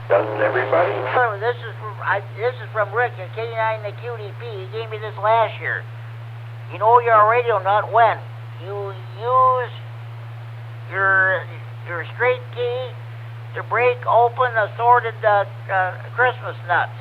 Doesn't everybody? This is from Rick at K9RFD. He gave me this last year. You know you're a radio nut when you use your straight key to break open assorted Christmas nuts.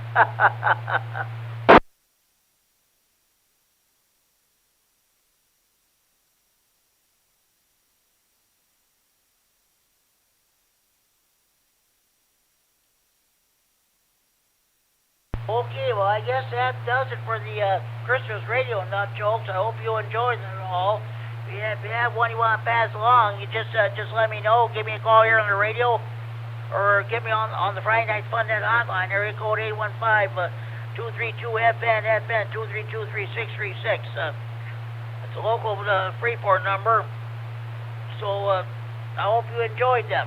Okay, well, I guess that does it for the Christmas radio nut jokes. I hope you enjoyed them all. If you have one you want to pass along, you just let me know. Give me a call here on the radio, or get me on the Friday Night Fun Net hotline, area code 815-232-FN, 232-3636. It's a local Freeport number. So I hope you enjoyed them.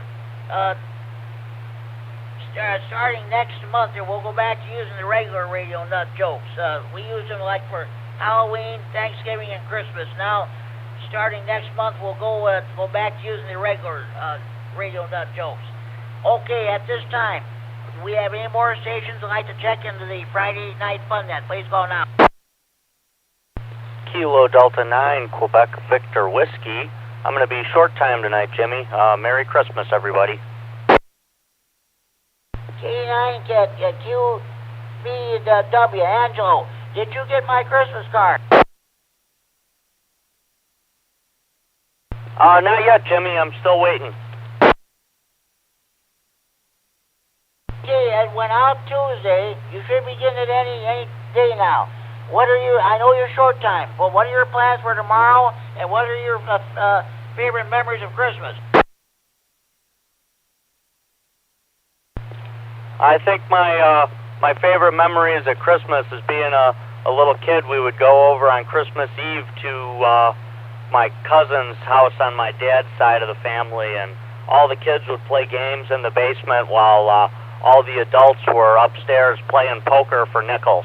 Starting next month, we'll go back to using the regular radio nut jokes. We use them like for Halloween, Thanksgiving, and Christmas. Now, starting next month, we'll go back to using the regular radio nut jokes. Okay, at this time, do we have any more stations that like to check into the Friday Night Fun Net? Please call now. Kilo Delta 9, Quebec Victor Whiskey. I'm going to be short time tonight, Jimmy. Merry Christmas, everybody. K9QBW, Angelo, did you get my Christmas card? Not yet, Jimmy. I'm still waiting. Okay, it went out Tuesday. You should be getting it any day now. What are you? I know you're short time, but what are your plans for tomorrow? And what are your favorite memories of Christmas? I think my favorite memories at Christmas is being a little kid. We would go over on Christmas Eve to my cousin's house on my dad's side of the family, and all the kids would play games in the basement while all the adults were upstairs playing poker for nickels.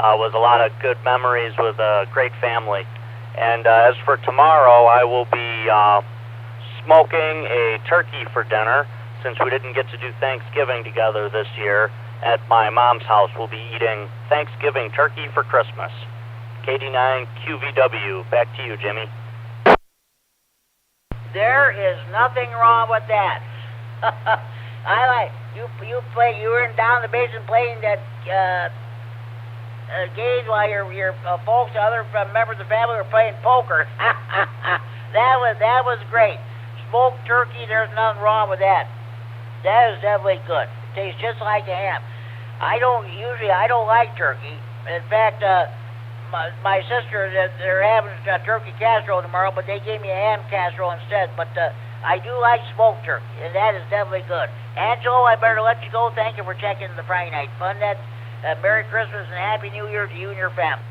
It was a lot of good memories with a great family. And as for tomorrow, I will be smoking a turkey for dinner. Since we didn't get to do Thanksgiving together this year at my mom's house, we'll be eating Thanksgiving turkey for Christmas. KD9QVW, back to you, Jimmy. There is nothing wrong with that. I like you were down in the basement playing that games while your folks, other members of the family were playing poker. That was great. Smoked turkey, there's nothing wrong with that. That is definitely good. It tastes just like a ham. I don't like turkey. In fact, my sister, they're having a turkey casserole tomorrow, but they gave me a ham casserole instead. But I do like smoked turkey, and that is definitely good. Angelo, I better let you go. Thank you for checking the Friday Night Fun Net. Merry Christmas and Happy New Year to you and your family.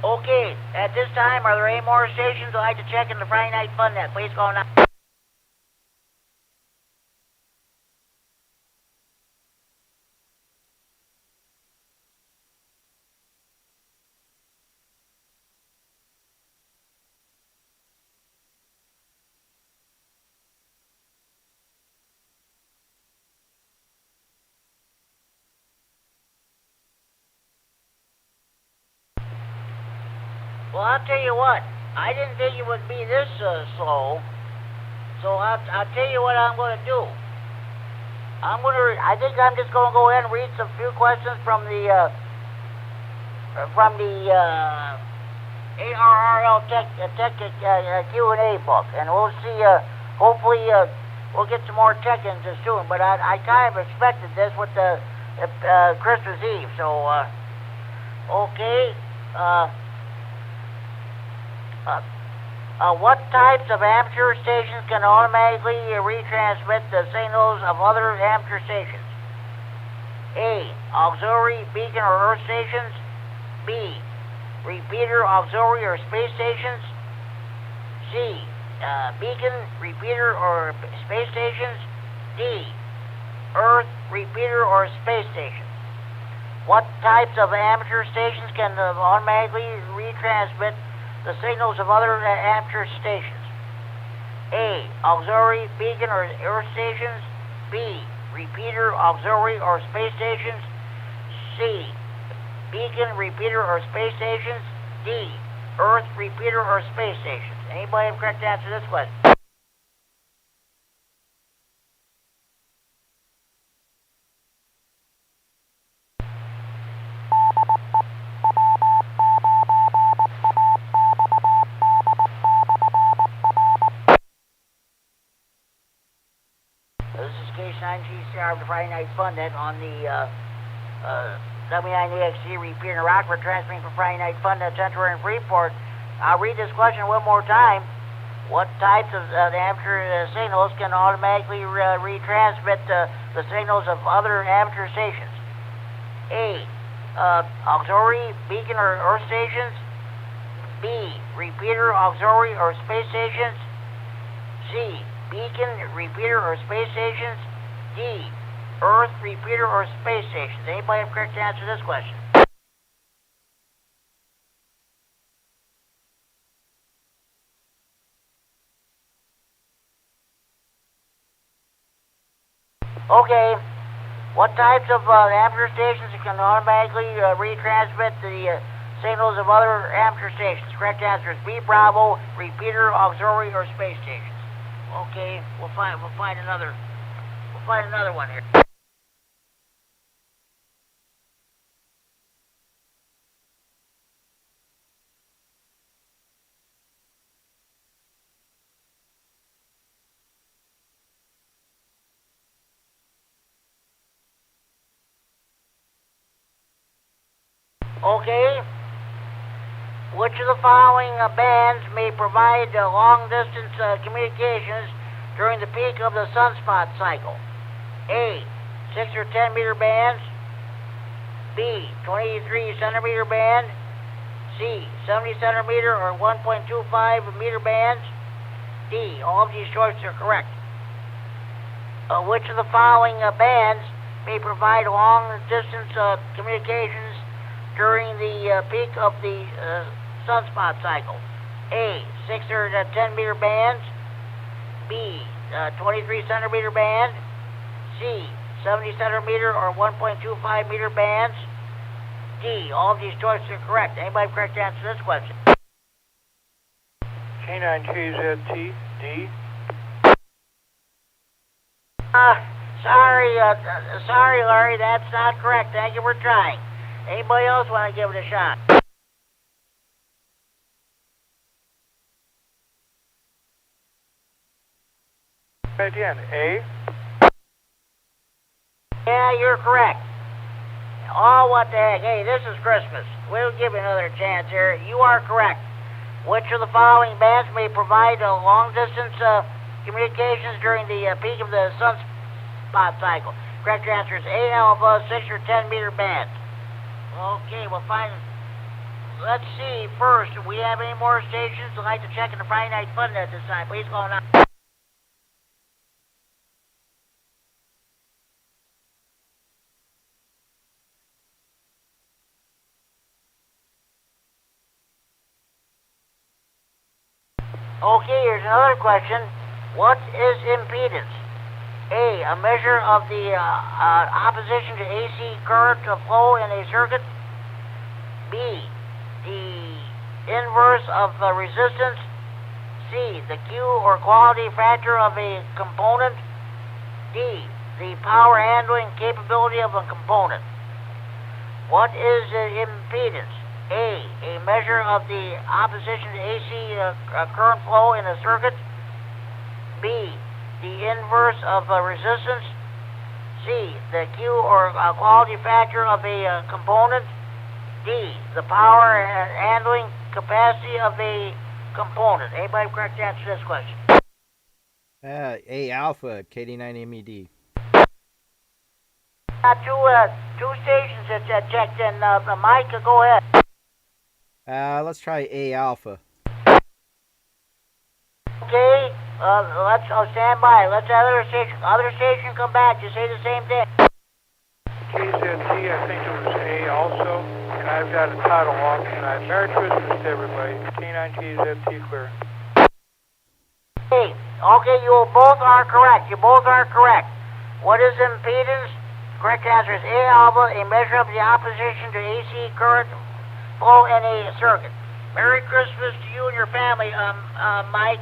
Okay, at this time, are there any more stations that like to check in the Friday Night Fun Net? Please call now. Well, I'll tell you what. I didn't think it would be this slow. So I'll tell you what I'm going to do. I think I'm just going to go ahead and read some few questions from the ARRL Tech Q&A book, and we'll see. Hopefully, we'll get some more tech into soon. But I kind of expected this with the Christmas Eve. So okay. What types of amateur stations can automatically retransmit the signals of other amateur stations? A. Auxiliary beacon or earth stations. B. Repeater, auxiliary, or space stations. C. Beacon, repeater, or space stations. D. Earth, repeater, or space stations. What types of amateur stations can automatically retransmit the signals of other amateur stations? A. Auxiliary, beacon, or earth stations. B. Repeater, auxiliary, or space stations. C. Beacon, repeater, or space stations. D. Earth, repeater, or space stations. Anybody have a correct answer to this question? This is K9RFD the Friday Night Fun Net on the W9AXD Repeater in Rockford, transmitting for Friday Night Fun Net Center in Freeport. I'll read this question one more time. What types of amateur signals can automatically retransmit the signals of other amateur stations? A. Auxiliary, beacon, or earth stations. B. Repeater, auxiliary, or space stations. C. Beacon, repeater, or space stations. D. Earth, repeater, or space stations. Anybody have a correct answer to this question? Okay. What types of amateur stations can automatically retransmit the signals of other amateur stations? Correct answer is B. Bravo, repeater, auxiliary, or space stations. Okay, we'll find another one here. Okay. Which of the following bands may provide long-distance communications during the peak of the sunspot cycle? A. 6 or 10 meter bands. B. 23 centimeter band. C. 70 centimeter or 1.25 meter bands. D. All of these choices are correct. Which of the following bands may provide long-distance communications during the peak of the sunspot cycle? A. 6 or 10 meter bands. B. 23 centimeter band. C. 70 centimeter or 1.25 meter bands. D. All of these choices are correct. Anybody have a correct answer to this question? K9KZT, D. Sorry, Larry, that's not correct. Thank you for trying. Anybody else want to give it a shot? Again, A. Yeah, you're correct. Oh, what the heck. Hey, this is Christmas. We'll give you another chance here. You are correct. Which of the following bands may provide long-distance communications during the peak of the sunspot cycle? Correct answer is A, alpha, 6 or 10 meter bands. Okay, we'll find. Let's see first. Do we have any more stations? I'd like to check in the Friday Night Fun at this time. Please call now. Okay, here's another question. What is impedance? A measure of the opposition to AC current flow in a circuit. B, the inverse of resistance. C, the Q or quality factor of a component. D, the power handling capability of a component. What is impedance? A measure of the opposition to AC current flow in a circuit. B, the inverse of resistance. C, the Q or quality factor of a component. D, the power handling capacity of a component? Anybody correct answer to this question? A alpha, KD9MED. Got two stations that checked in. Mike, go ahead. Let's try A alpha. Okay, let's stand by. Let's other station come back. You say the same thing. KZT, I think it was A also, and I've got a title off tonight. Merry Christmas to everybody. K9KZT clear. Okay, you both are correct. You both are correct. What is impedance? Correct answer is A alpha, a measure of the opposition to AC current flow in a circuit. Merry Christmas to you and your family, Mike.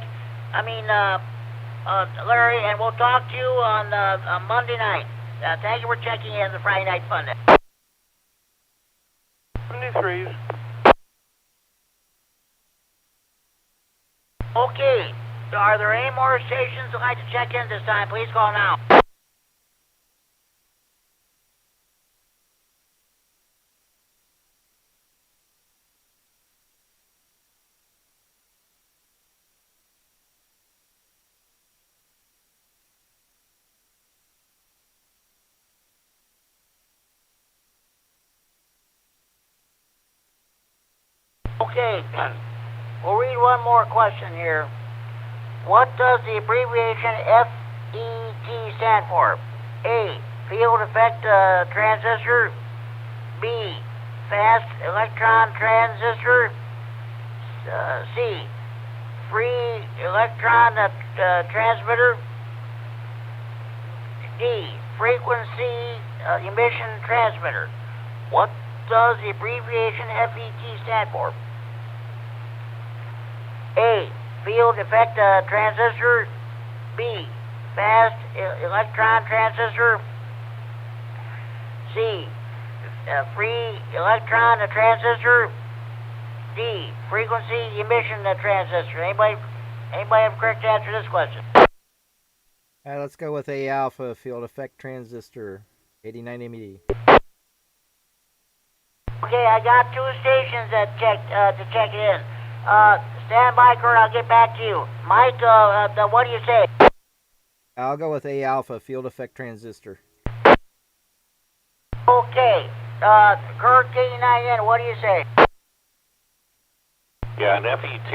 Larry, and we'll talk to you on Monday night. Thank you for checking in the Friday Night Fun Day. 73s. Okay, are there any more stations that would like to check in this time? Please call now. Okay, we'll read one more question here. What does the abbreviation FET stand for? A, field effect transistor. B, fast electron transistor. C, free electron transmitter. D, frequency emission transmitter. What does the abbreviation FET stand for? A, field effect transistor. B, fast electron transistor. C, free electron transistor. D, frequency emission transistor. Anybody have a correct answer to this question? Let's go with A alpha, field effect transistor, KD9MED. Okay, I got two stations that to check it in. Stand by, Kurt. I'll get back to you. Mike, what do you say? I'll go with A alpha, field effect transistor. Okay, Kurt, KD9MED, what do you say? Yeah, an FET,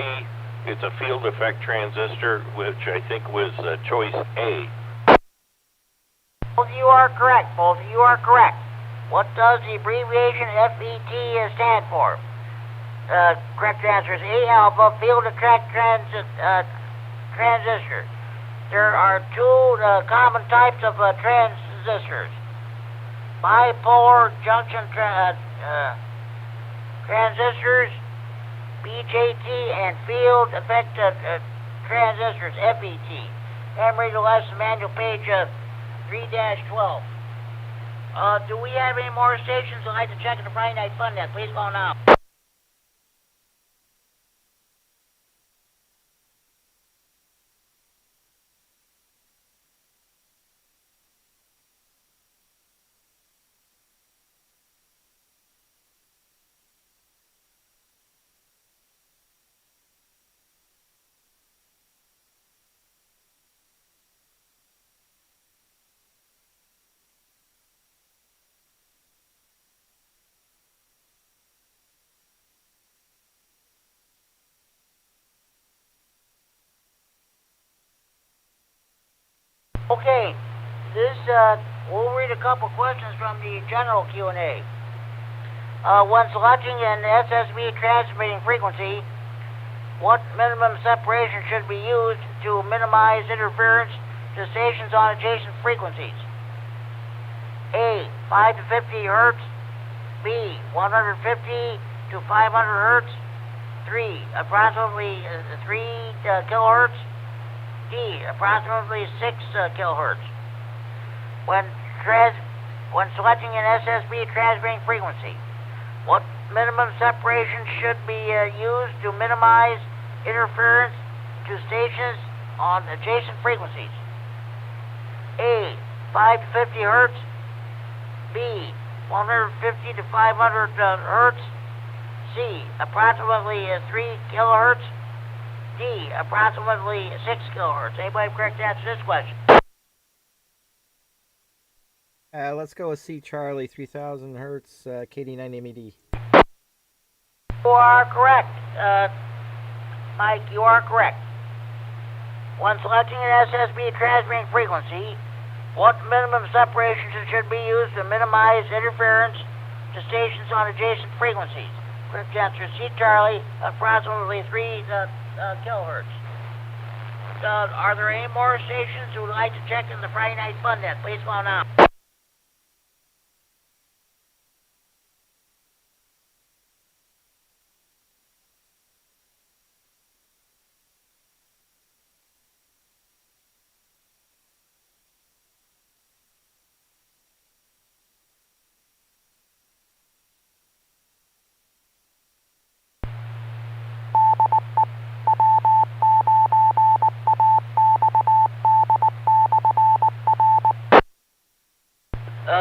it's a field effect transistor, which I think was choice A. Both of you are correct. Both of you are correct. What does the abbreviation FET stand for? Correct answer is A alpha, field effect transistor. There are two common types of transistors. Bipolar junction transistors, BJT, and field effect transistors, FET. Memory to lesson manual page 3-12. Do we have any more stations that would like to check in the Friday Night Fun Net? Please call now. Okay, we'll read a couple questions from the general Q&A. When selecting an SSB transmitting frequency, what minimum separation should be used to minimize interference to stations on adjacent frequencies? A, 5 to 50 hertz. B, 150 to 500 hertz. 3, approximately 3 kilohertz. D, approximately 6 kilohertz. When selecting an SSB transmitting frequency, what minimum separation should be used to minimize interference to stations on adjacent frequencies? A, 5 to 50 hertz. B, 150 to 500 hertz. C, approximately 3 kilohertz. D, approximately 6 kilohertz. Anybody have correct answer to this question? Let's go with C, Charlie, 3000 hertz, KD9MED. You are correct. Mike, you are correct. When selecting an SSB transmitting frequency, what minimum separations should be used to minimize interference to stations on adjacent frequencies? Correct answer is C, Charlie, approximately 3 kilohertz. Are there any more stations who would like to check in the Friday Night Fun Net? Please call now.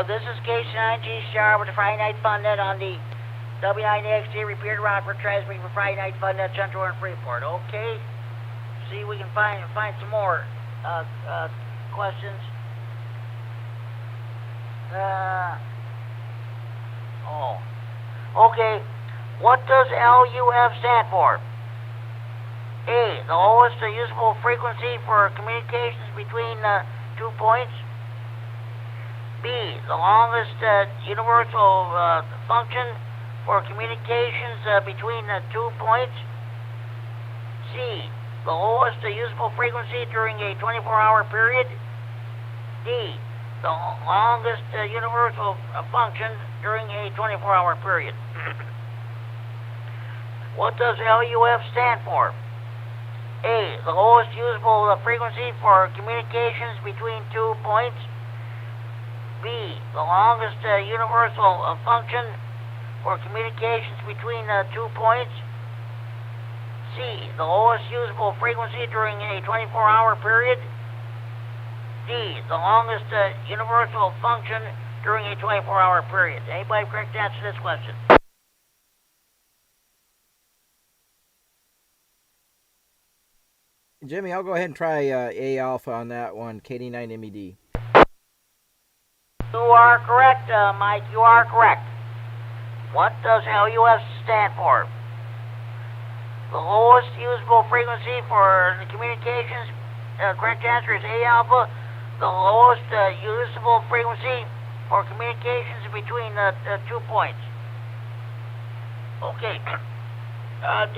This is K9G Star with the Friday Night Fun Net on the W9AXD Repeater route for transmitting for Friday Night Fun Net Central and Freeport. Okay? See if we can find some more questions. Okay. What does LUF stand for? A, the lowest usable frequency for communications between 2 points. B, the longest universal function for communications between 2 points. C, the lowest usable frequency during a 24-hour period. D, the longest universal function during a 24-hour period. What does LUF stand for? A, the lowest usable frequency for communications between 2 points. B, the longest universal function for communications between 2 points. C, the lowest usable frequency during a 24-hour period. D, the longest universal function during a 24-hour period. Anybody have correct answer to this question? Jimmy, I'll go ahead and try A alpha on that one, KD9MED. You are correct, Mike. You are correct. What does LUF stand for? The lowest usable frequency for the communications. Correct answer is A alpha. The lowest usable frequency for communications between 2 points. Okay.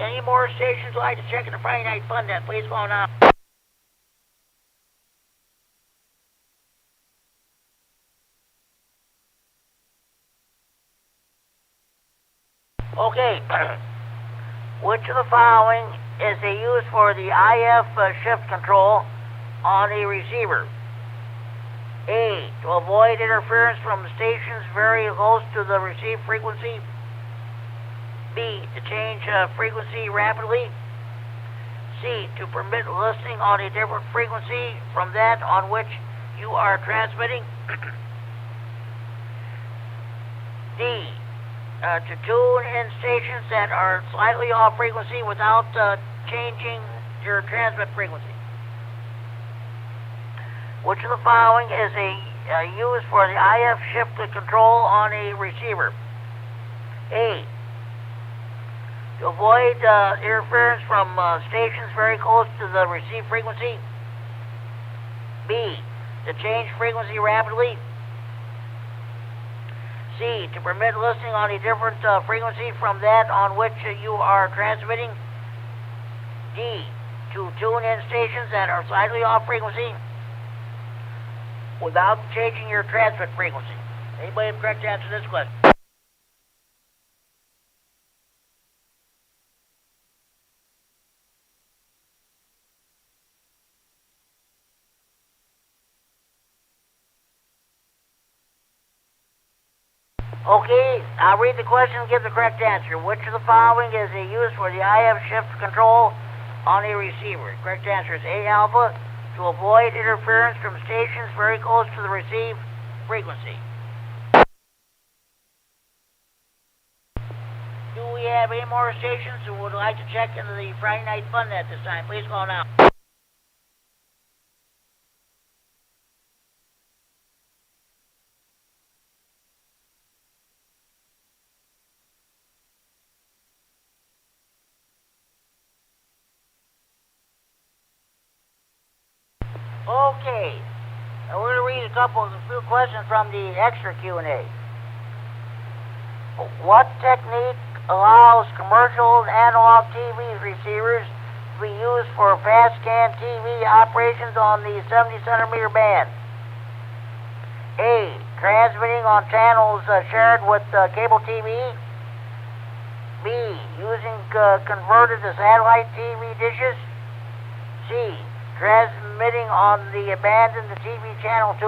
Any more stations would like to check in the Friday Night Fun Net? Please call now. Okay. Which of the following is used for the IF shift control on a receiver? A, to avoid interference from stations very close to the received frequency. B, to change frequency rapidly. C, to permit listening on a different frequency from that on which you are transmitting. D, to tune in stations that are slightly off frequency without changing your transmit frequency. Which of the following is used for the IF shift control on a receiver? A, to avoid interference from stations very close to the received frequency. B, to change frequency rapidly. C, to permit listening on a different frequency from that on which you are transmitting. D, to tune in stations that are slightly off frequency without changing your transmit frequency. Anybody have correct answer to this question? Okay, I'll read the question and give the correct answer. Which of the following is used for the IF shift control on a receiver? Correct answer is A alpha, to avoid interference from stations very close to the received frequency. Do we we have any more stations who would like to check into the Friday Night Fun at this time? Please call now. Okay, we're going to read a few questions from the extra Q&A. What technique allows commercial analog TV receivers to be used for fast scan TV operations on the 70 centimeter band? A. Transmitting on channels shared with cable TV. B. Using converted to satellite TV dishes. C. Transmitting on the abandoned TV channel 2.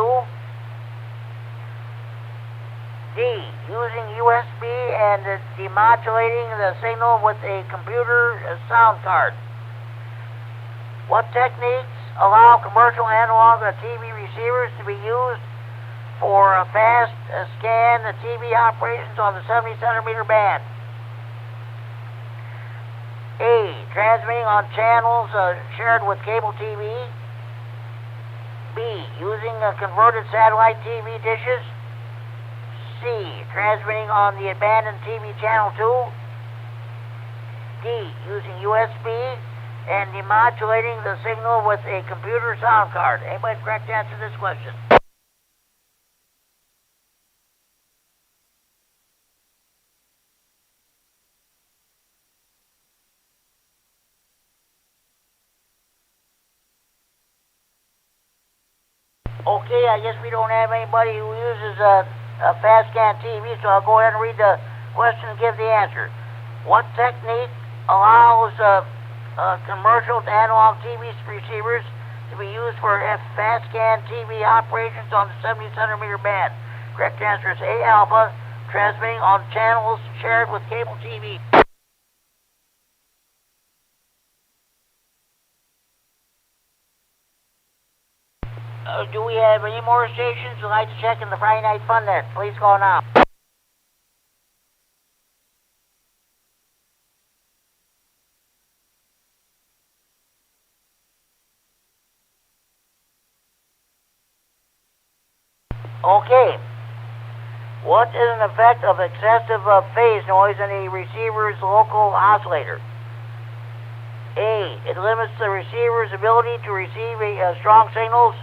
D. Using USB and demodulating the signal with a computer sound card. What techniques allow commercial analog TV receivers to be used for fast scan TV operations on the 70 centimeter band? A. Transmitting on channels shared with cable TV. B. Using converted satellite TV dishes. C. Transmitting on the abandoned TV channel 2. D. Using USB and demodulating the signal with a computer sound card. Anybody correct to answer this question? Okay, I guess we don't have anybody who uses a fast scan TV, so I'll go ahead and read the question and give the answer. What technique allows commercial analog TV receivers to be used for fast scan TV operations on the 70 centimeter band? Correct answer is A. Alpha, transmitting on channels shared with cable TV. Do we have any more stations who'd like to check in the Friday Night Fun net? Please call now. Okay. What is an effect of excessive phase noise in a receiver's local oscillator? A. It limits the receiver's ability to receive strong signals.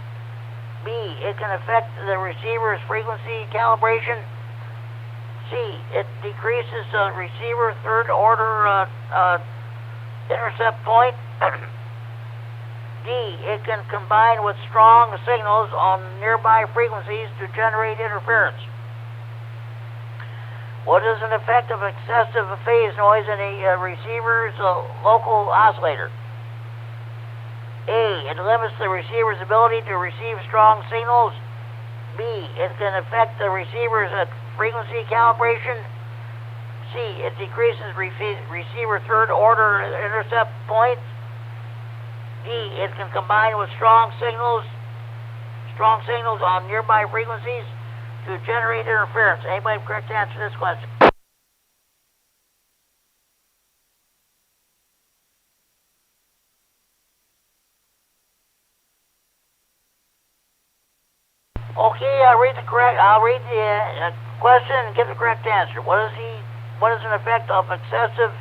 B. It can affect the receiver's frequency calibration. C. It decreases the receiver third order intercept point. D. It can combine with strong signals on nearby frequencies to generate interference. What is an effect of excessive phase noise in a receiver's local oscillator? A. It limits the receiver's ability to receive strong signals. B. It can affect the receiver's frequency calibration. C. It decreases receiver third order intercept points. D. It can combine with strong signals on nearby frequencies to generate interference. Anybody correct to answer this question? Okay, I'll read the question and give the correct answer. What is an effect of excessive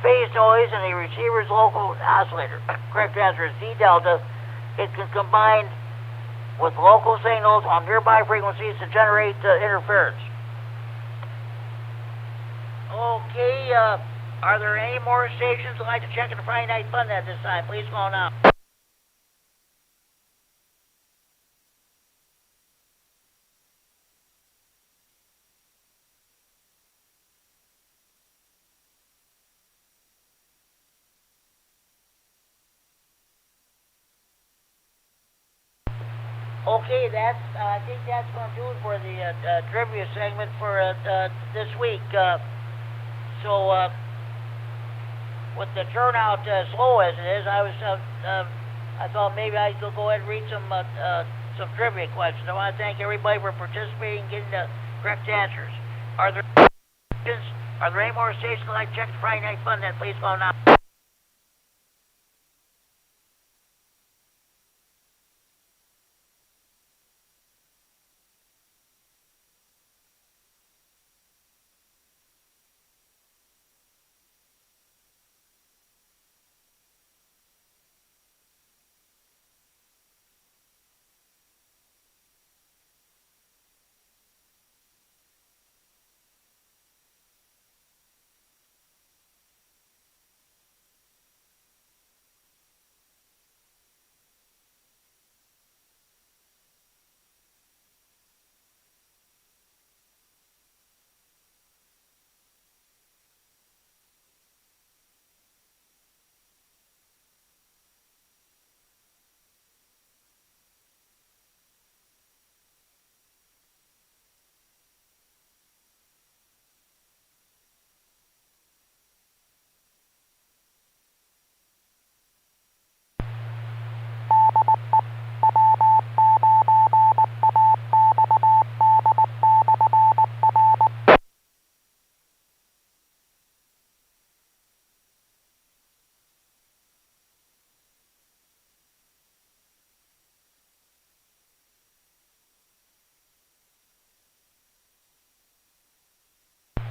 phase noise in a receiver's local oscillator? Correct answer is D delta. It can combine with local signals on nearby frequencies to generate interference. Okay, are there any more stations that'd like to check in the Friday Night Fun at this time? Please call now. Okay, I think that's going to do it for the trivia segment for this week. With the turnout slow as it is, I thought maybe I could go ahead and read some trivia questions. I want to thank everybody for participating and getting the correct answers. Are there questions Are there any more stations like check the Friday Night Fun net? Please call now.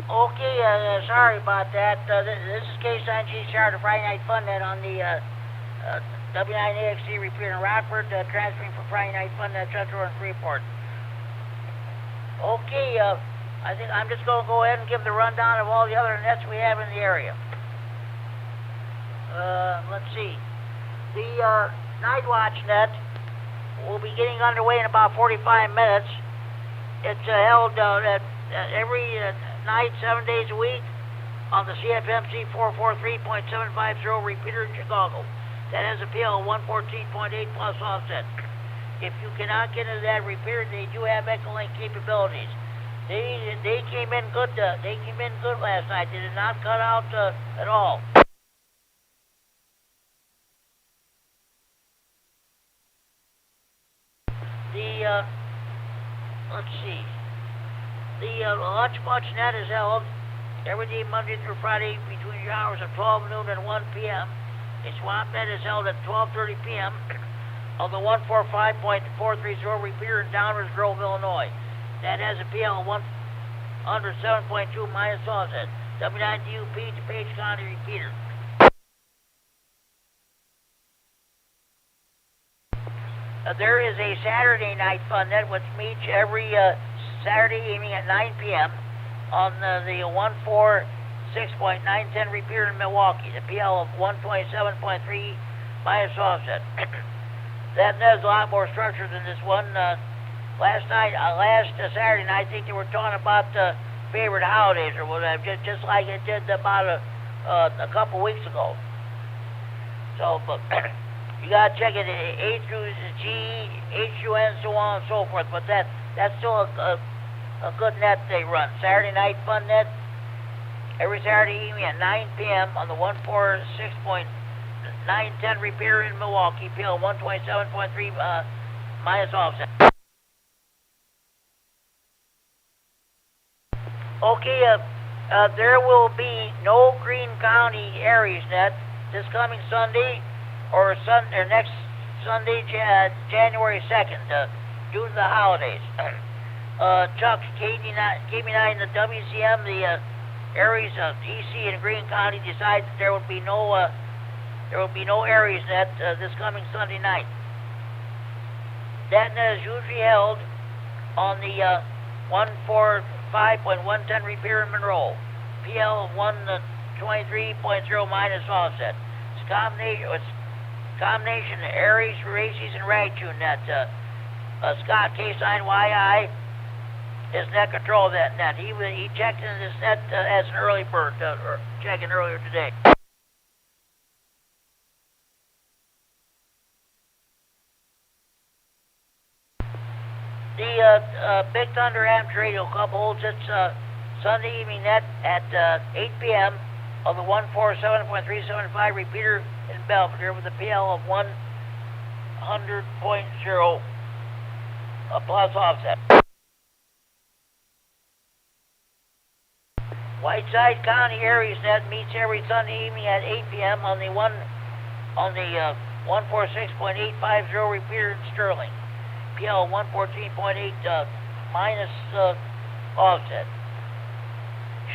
Okay, sorry about that. This is K9RFD Repeater, Friday Night Fun net on the W9AXD Repeater in Rockford, transferring from Friday Night Fun net Central and Freeport. Okay, I think I'm just going to go ahead and give the rundown of all the other nets we have in the area. Let's see. The Night Watch net will be getting underway in about 45 minutes. It's held at every night, 7 days a week, on the CFMC 443.750 repeater in Chicago. That has a PL of 114.8 plus offset. If you cannot get into that repeater, they do have Echolink capabilities. They came in good. They came in good last night. They did not cut out at all. Let's see. The Lunch Bunch net is held every day, Monday through Friday, between the hours of 12 noon and 1 p.m. A Swamp net is held at 12:30 p.m. on the 145.430 repeater in Downers Grove, Illinois. That has a PL of 107.2 minus offset. W9DUP to Page County Repeater. There is a Saturday night fun net which meets every Saturday evening at 9 p.m. on the 146.910 repeater in Milwaukee. The PL of 127.3 minus offset. That net is a lot more structured than this one. Last Saturday night, I think they were talking about favorite holidays or whatever, just like it did about a couple weeks ago. So, but you gotta check it A through G, H through N, so on and so forth. But that's still a good net they run. Saturday night fun net every Saturday evening at 9 p.m. on the 146.910 repeater in Milwaukee, PL 127.3 minus offset. Okay, there will be no Greene County Aries net this coming Sunday or next Sunday, January 2nd, due to the holidays. Chuck, KD9, the WCM, the Aries EC in Greene County decided that there will be no Aries net this coming Sunday night. That net is usually held on the 145.110 repeater in Monroe, PL 123.0 minus offset. It's combination Aries, Races, and Ragtune net. Scott K9YI is net control of that net. He checked into this net as an early bird, or checking earlier today. The Big Thunder Amps Radio Club holds its Sunday evening net at 8 p.m. on the 147.375 repeater in Belvedere with a PL of 100.0 plus offset. Whiteside County Aries Net meets every Sunday evening at 8 p.m. on the 146.850 repeater in Sterling. PL 114.8 minus offset.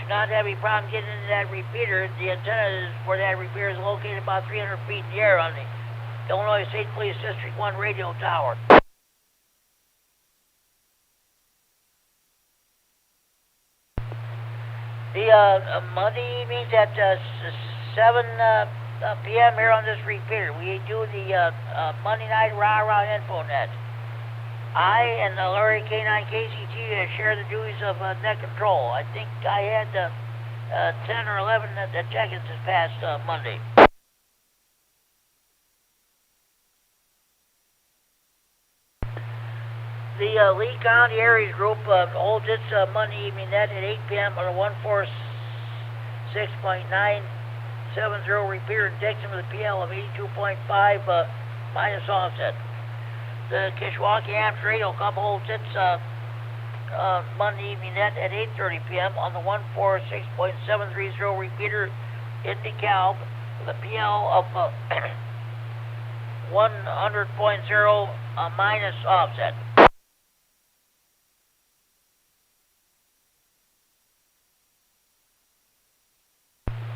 Should not have any problem getting into that repeater. The antenna for that repeater is located about 300 feet in the air on the Illinois State Police District 1 radio tower. The Monday evenings at 7 p.m. here on this repeater. We do the Monday night rah-rah info net. I and Larry K9KCT share the duties of net control. I think I had 10 or 11 check-ins this past Monday. The Lee County Aries Group holds its Monday evening net at 8 p.m. on a 146.970 repeater in Dixon with a PL of 82.5 minus offset. The Kishwaukee Amps Radio Club holds its Monday evening net at 8:30 p.m. on the 146.730 repeater in DeKalb with a PL of 100.0 minus offset.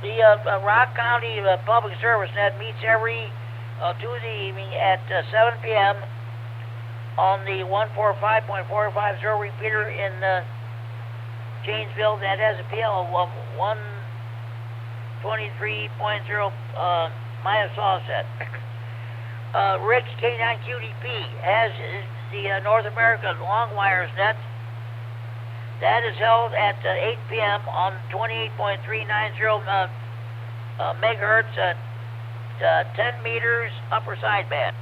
The Rock County Public Service Net meets every Tuesday evening at 7 p.m. on the 145.450 repeater in Janesville that has a PL of 123.0 minus offset. Rick's K9QDP has the North American Long Wires Net. That is held at 8 p.m. on 28.390 megahertz at 10 meters upper sideband.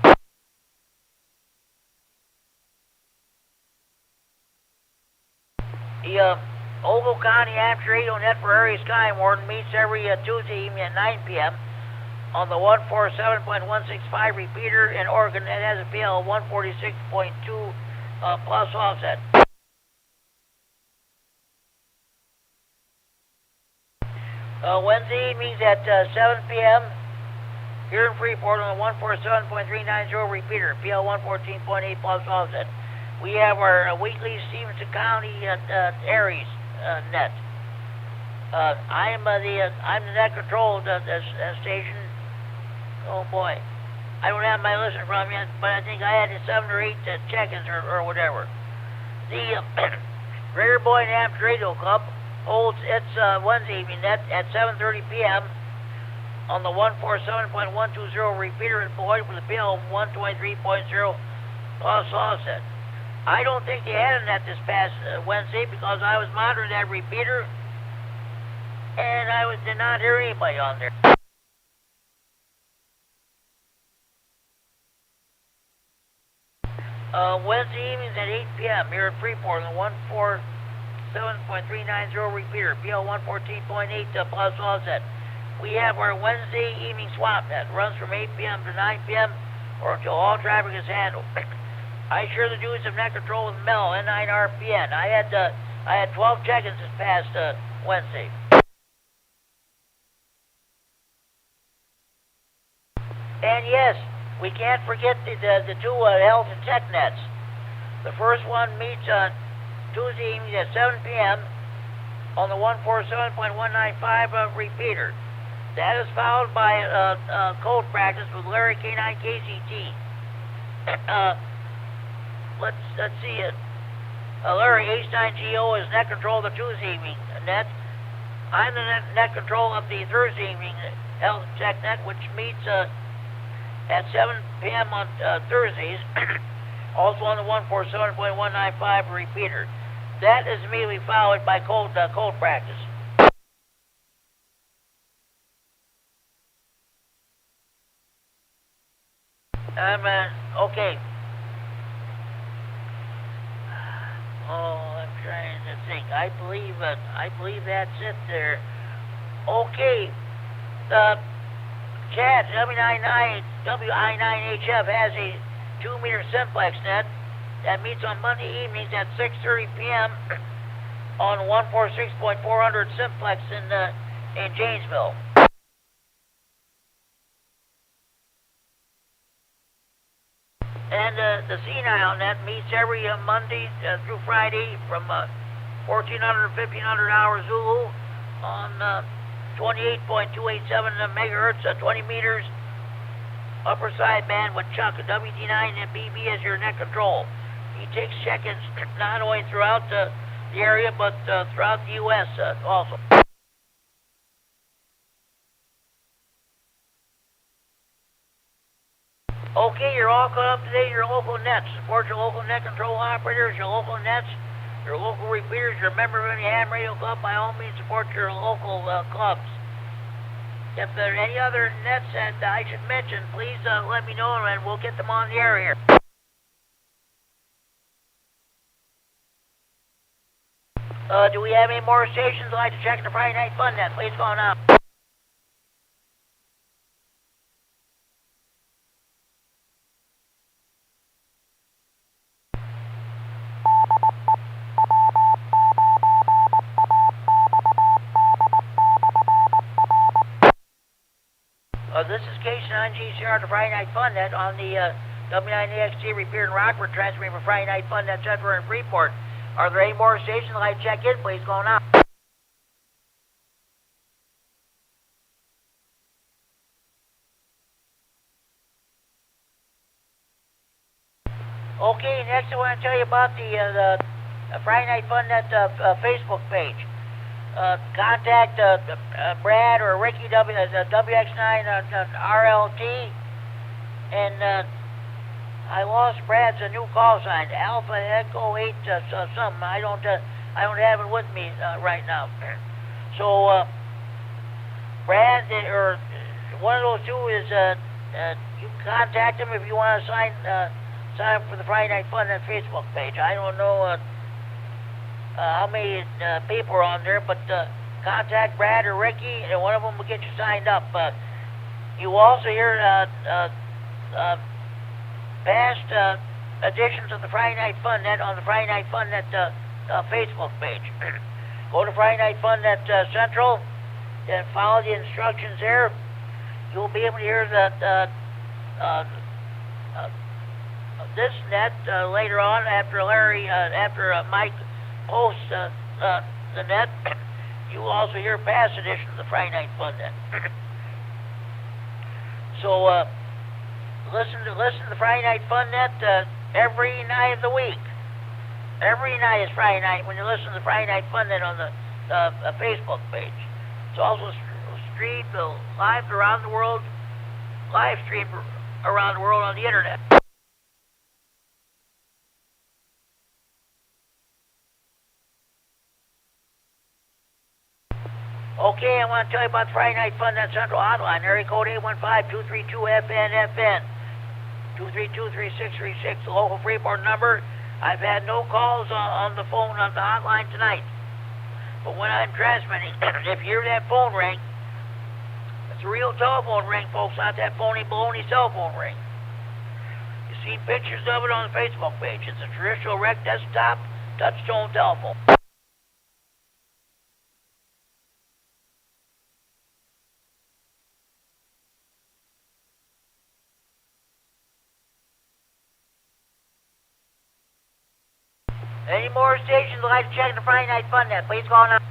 The Ogle County Amps Radio Net for Area Sky Warden meets every Tuesday evening at 9 p.m. on the 147.165 repeater in Oregon that has a PL of 146.2 plus offset. Wednesday evenings at 7 p.m. here in Freeport on the 147.390 repeater, PL 114.8 plus offset. We have our weekly Stevenson County Aries net. I'm the net control station. Oh boy, I don't have my listen from yet, but I think I had 7 or 8 check-ins or whatever. The Greater Boyne Amps Radio Club holds its Wednesday evening net at 7:30 p.m. on the 147.120 repeater in Boyd with a PL of 123.0 plus offset. I don't think they had a net this past Wednesday because I was monitoring that repeater and I did not hear anybody on there. Wednesday evenings at 8 p.m. here in Freeport on the 147.390 repeater, PL 114.8 plus offset. We have our Wednesday evening swap net. Runs from 8 p.m. to 9 p.m. or until all traffic is handled. I share the duties of net control with Mel, K9RFD. I had 12 check-ins this past Wednesday. And yes, we can't forget the two health and tech nets. The first one meets Tuesday evening at 7 p.m. on the 147.195 repeater. That is followed by code practice with Larry K9KCT. Let's see it. Larry H9GO is net control of the Tuesday evening net. I'm the net control of the Thursday evening health and tech net, which meets at 7 p.m. on Thursdays, also on the 147.195 repeater. That is immediately followed by code practice. Okay. Oh, I'm trying to think. I believe that's it there. Okay. Chad, W9HF has a 2-meter simplex net that meets on Monday evenings at 6:30 p.m. on 146.400 simplex in Janesville. And the senile net meets every Monday through Friday from 1400 to 1500 hours Zulu on 28.287 megahertz, 20 meters upper sideband with Chuck, WD9MED as your net control. He takes check-ins not only throughout the area but throughout the U.S. Also. Okay, you're all caught up today. Your local nets. Support your local net control operators, your local nets, your local repeaters, your member of any ham radio club. By all means, support your local clubs. If there are any other nets that I should mention, please let me know and we'll get them on the air here. Do we have any more stations who'd like to check the Friday Night Fun net? Please go on out. This is K9RFD the Friday Night Fun net on the W9AXD Repeater in Rockford, transmitting for Friday Night Fun net Center in Freeport. Are there any more stations I'd like to check in? Please go on out. Okay, next I want to tell you about the Friday Night Fun net Facebook page. Contact Brad or Ricky W9RLT, and I lost Brad's new call sign, Alpha Echo 8 something. I don't have it with me right now. So Brad or one of those two is you can contact him if you want to sign up for the Friday Night Fun net Facebook page. I don't know how many people are on there, but contact Brad or Ricky, and one of them will get you signed up. You also hear past editions of the Friday Night Fun net on the Friday Night Fun net Facebook page. Go to Friday Night Fun net Central and follow the instructions there. You'll be able to hear this net later on after Mike post the net. You will also hear past editions of the Friday Night Fun net. So listen to the Friday Night Fun net every night of the week. Every night is Friday night when you listen to the Friday Night Fun net on the Facebook page. It's also streamed live around the world, live streamed around the world on the internet. Okay, I want to tell you about the Friday Night Fun net Central hotline. Area code 815-232-FN-FN. 232-3636, the local Freeport number. I've had no calls on the phone on the hotline tonight. But when I'm transmitting, if you hear that phone ring, it's a real telephone ring, folks, not that phony baloney cell phone ring. You see pictures of it on the Facebook page. It's a traditional rec desktop touch-tone telephone. Any more stations would like to check the Friday Night Fun net? Please go on up.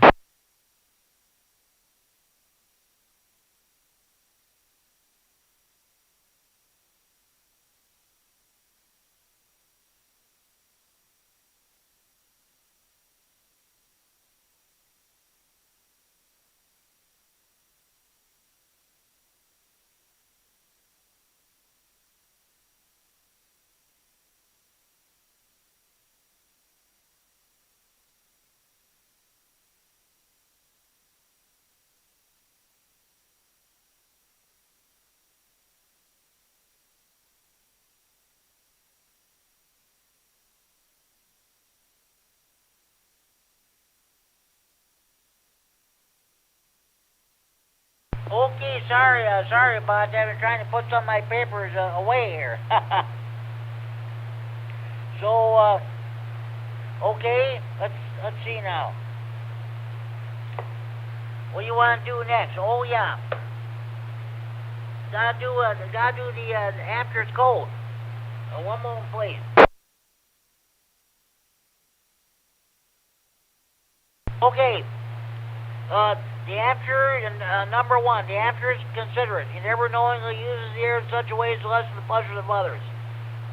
Okay, sorry about that. I'm trying to put some of my papers away here. So, okay, let's see now. What do you want to do next? Oh, yeah. Gotta do the after it's cold. One moment, please. Okay. The after, number one, the after is considerate. He never knowingly uses the air in such a way as to lessen the pleasures of others.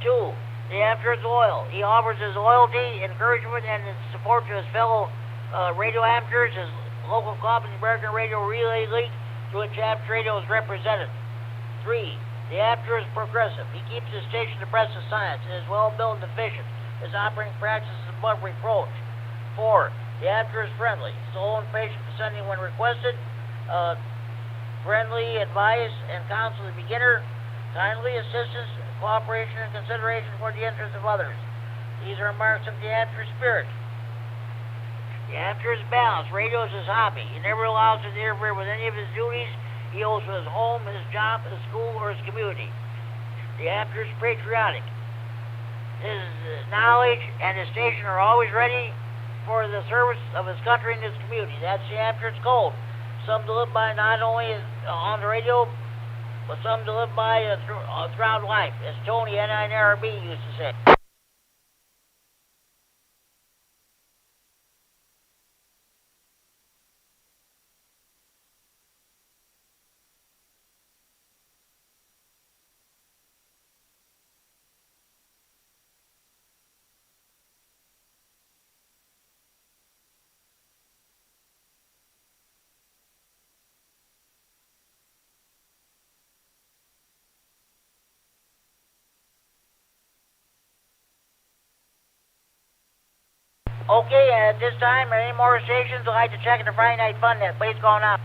2, the after is loyal. He offers his loyalty, encouragement, and support to his fellow radio amateurs, his local club, and the American Radio Relay League, to which After Radio is represented. 3, the after is progressive. He keeps his station abreast of science and is well-built and efficient. His operating practice is above reproach. 4, the after is friendly, slow and patient, sending when requested, friendly advice and counsel to the beginner, kindly assistance, cooperation, and consideration for the interests of others. These are marks of the after spirit. The after is balanced. Radio is his hobby. He never allows it to interfere with any of his duties he owes to his home, his job, his school, or his community. The after is patriotic. His knowledge and his station are always ready for the service of his country and his community. That's the after it's cold. Some to live by not only on the radio, but some to live by throughout life, as Tony K9RFD used to say. Okay, at this time, any more stations would like to check the Friday Night Fun Net, please call now.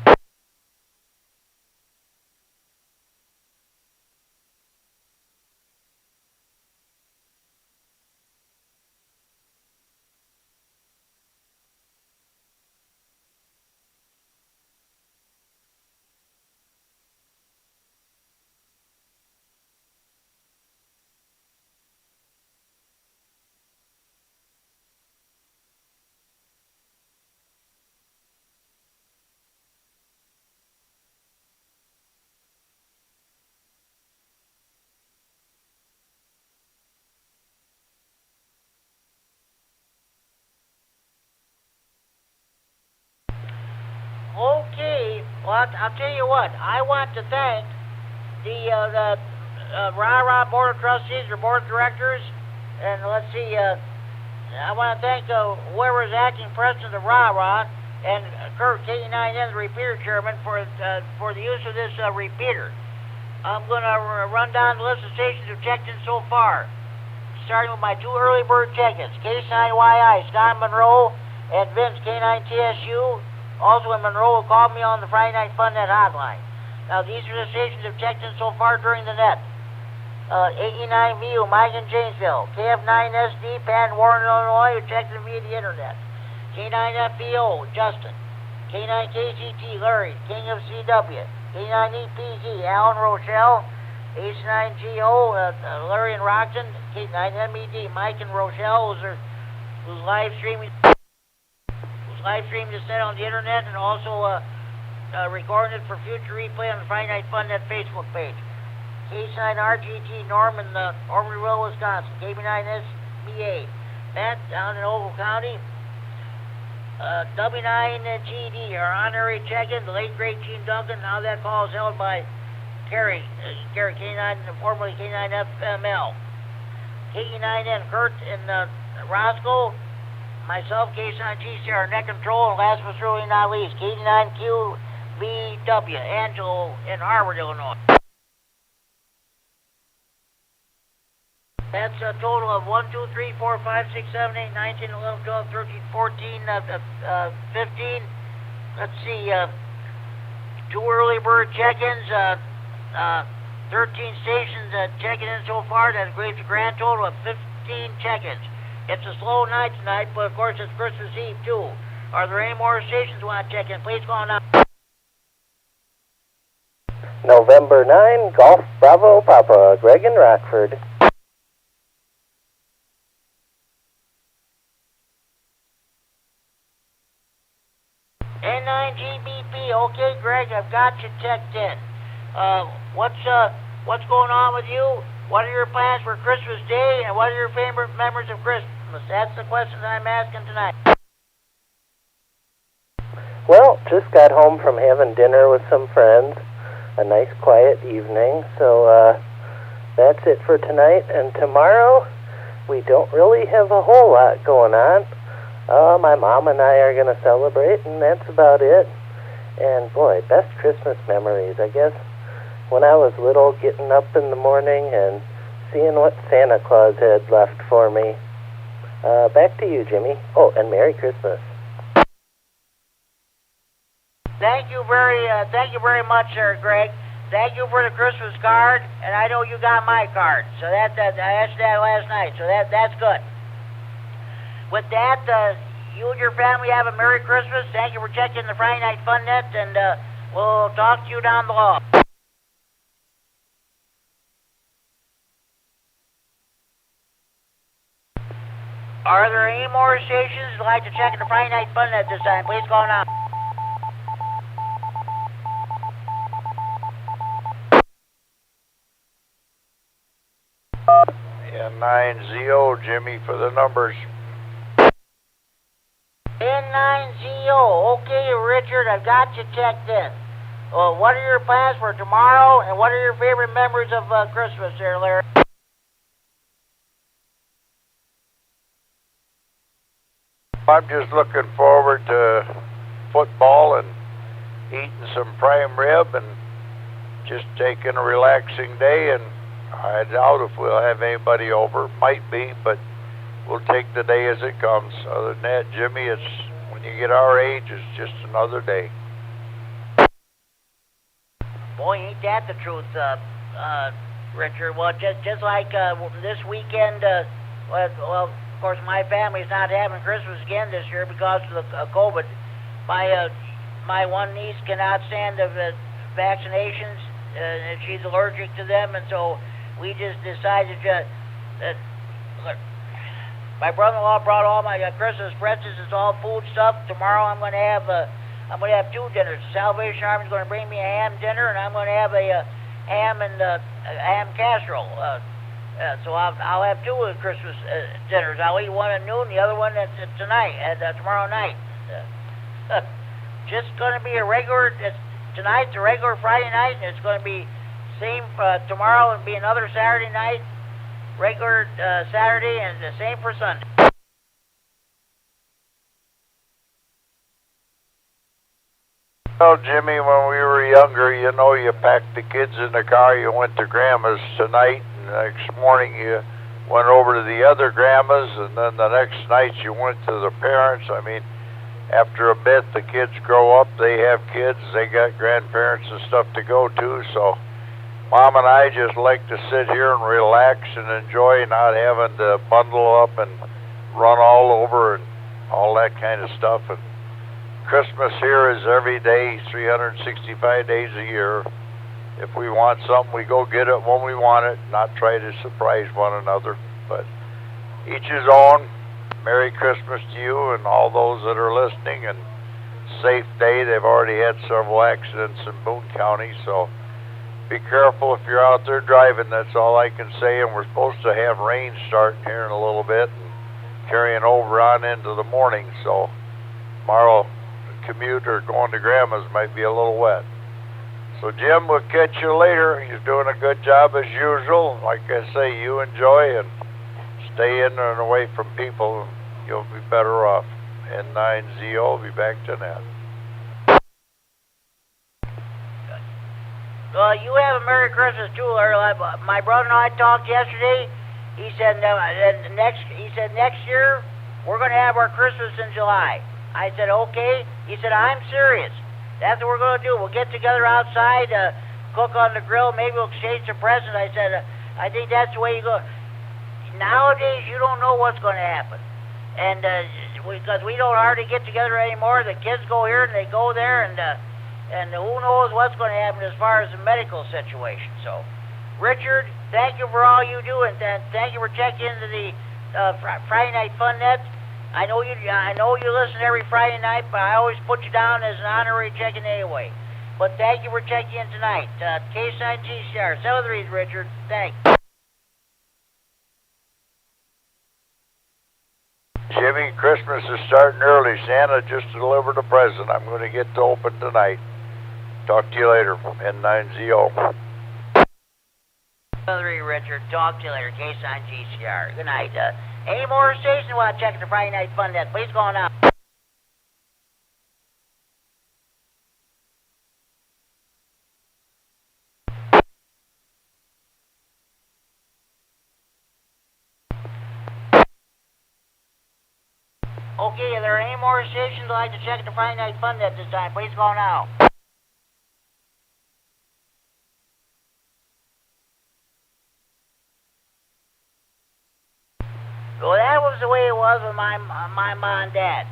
Okay, well, I'll tell you what. I want to thank the RAH Board of Trustees or Board of Directors, and let's see, I want to thank whoever is acting president of RAH and Kurt K9NRFD Repeater Chairman for the use of this repeater. I'm going to run down the list of stations who've checked in so far, starting with my 2 early bird check-ins, K9YI, Scott Monroe, and Vince, K9TSU. Also in Monroe, will call me on the Friday Night Fun Net hotline. Now, these are the stations that have checked in so far during the net. 89VU, Mike in Janesville. KF9SD, Pat in Warren, Illinois, who checked in via the internet. K9FBO, Justin. K9KCT, Larry, King of CW. K9EPZ, Alan Rochelle. H9GO, Larry and Rockton. K9MED, Mike and Rochelle, who's live streaming is set on the internet and also recording it for future replay on the Friday Night Fun Net Facebook page. K9RGT, Norman, Ormondville, Wisconsin. KB9SBA, Matt down in Ogle County. W9AXD, our honorary check-in, the late great Gene Duncan. Now that call is held by Gary K9, formerly K9FML. KD9N, Kurt in Roscoe. Myself, K9GC, our net control, and last but certainly not least, KD9QVW, Angelo in Harvard, Illinois. That's a total of 1, 2, 3, 4, 5, 6, 7, 8, 9, 10, 11, 12, 13, 14, 15. Let's see, 2 early bird check-ins, 13 stations checking in so far. That equates a grand total of 15 check-ins. It's a slow night tonight, but of course it's Christmas Eve too. Are there any more stations you want to check in? Please call now. November 9, Golf Bravo Papa, Greg in Rockford. N9GBP, got you checked in. What's going on with you? What are your plans for Christmas Day, and what are your favorite memories of Christmas? That's the question that I'm asking tonight. Well, just got home from having dinner with some friends. A nice quiet evening. So that's it for tonight. And tomorrow, we don't really have a whole lot going on. My mom and I are going to celebrate, and that's about it. And boy, best Christmas memories, I guess. When I was little, getting up in the morning and seeing what Santa Claus had left for me. Back to you, Jimmy. Oh, and Merry Christmas. Thank you very much, sir, Greg. Thank you for the Christmas card, and I know you got my card. So that I asked that last night. So that's good. With that, you and your family have a Merry Christmas. Thank you for checking the Friday Night Fun Net, and we'll talk to you down below. Are there any more stations who'd like to check in the Friday Night Fun Net this time? Please call now. K9ZO, Jimmy, for the numbers. K9ZO. Okay, Richard, I've got you checked in. What are your plans for tomorrow, and what are your favorite memories of Christmas there, Larry? I'm just looking forward to football and eating some prime rib and just taking a relaxing day. And I doubt if we'll have anybody over. Might be, but we'll take the day as it comes. Other than that, Jimmy, it's when you get our age, it's just another day. Boy, ain't that the truth, Richard. Well, just like this weekend, well, of course, my family's not having Christmas again this year because of the COVID. My one niece cannot stand the vaccinations, and she's allergic to them, and so we just decided that my brother-in-law brought all my Christmas presents. It's all food stuff. Tomorrow I'm going to have two dinners. The Salvation Army's going to bring me a ham dinner, and I'm going to have a ham and a ham casserole. So I'll have two of the Christmas dinners. I'll eat one at noon, the other one tonight, tomorrow night. Just going to be a regular. Tonight's a regular Friday night, and it's going to be same tomorrow, and be another Saturday night, regular Saturday, and the same for Sunday. Well, Jimmy, when we were younger, you know, you packed the kids in the car, you went to Grandma's tonight, and the next morning you went over to the other Grandma's, and then the next night you went to the parents. I mean, after a bit, the kids grow up, they have kids, they got grandparents and stuff to go to, so Mom and I just like to sit here and relax and enjoy not having to bundle up and run all over and all that kind of stuff. And Christmas here is every day, 365 days a year. If we want something, we go get it when we want it, not try to surprise one another. But each his own. Merry Christmas to you and all those that are listening, and safe day. They've already had several accidents in Boone County, so be careful if you're out there driving. That's all I can say. And we're supposed to have rain starting here in a little bit and carrying over on into the morning, so tomorrow commute or going to Grandma's might be a little wet. So Jim, we'll catch you later. You're doing a good job as usual. Like I say, you enjoy and stay in and away from people. You'll be better off. K9ZO will be back to net. You have a Merry Christmas too, Larry. My brother and I talked yesterday. He said next year we're going to have our Christmas in July. I said okay. He said I'm serious. That's what we're going to do. We'll get together outside, cook on the grill. Maybe we'll exchange some presents. I said I think that's the way you go. Nowadays you don't know what's going to happen, and because we don't hardly get together anymore. The kids go here and they go there, and who knows what's going to happen as far as the medical situation. So, Richard, thank you for all you do, and thank you for checking into the Friday Night Fun Net. I know you listen every Friday night, but I always put you down as an honorary check-in anyway. But thank you for checking in tonight. K9GCR, 73, Richard. Thanks. Jimmy, Christmas is starting early. Santa just delivered a present. I'm going to get to open tonight. Talk to you later. N9ZO. 73, Richard. Talk to you later. K9GCR. Good night. Any more stations want to check the Friday Night Fun Net? Please call now. Okay, are there any more stations who'd like to check the Friday Night Fun Net this time? Please call now. Well, that was the way it was with my mom and dad.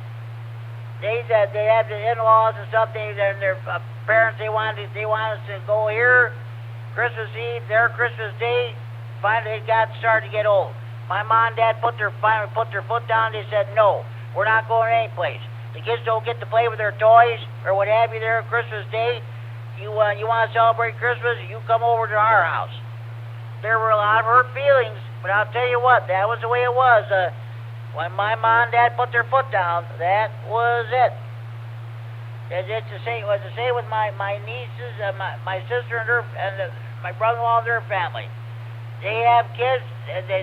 They had the in-laws and stuff. Their parents they wanted us to go here, Christmas Eve, their Christmas Day. Finally, it started to get old. My mom and dad finally put their foot down. They said, no, we're not going anyplace. The kids don't get to play with their toys or what have you there on Christmas Day. You want to celebrate Christmas, you come over to our house. There were a lot of hurt feelings, but I'll tell you what, that was the way it was. When my mom and dad put their foot down, that was it. It's the same with my nieces, my sister and my brother-in-law and their family. They have kids, and they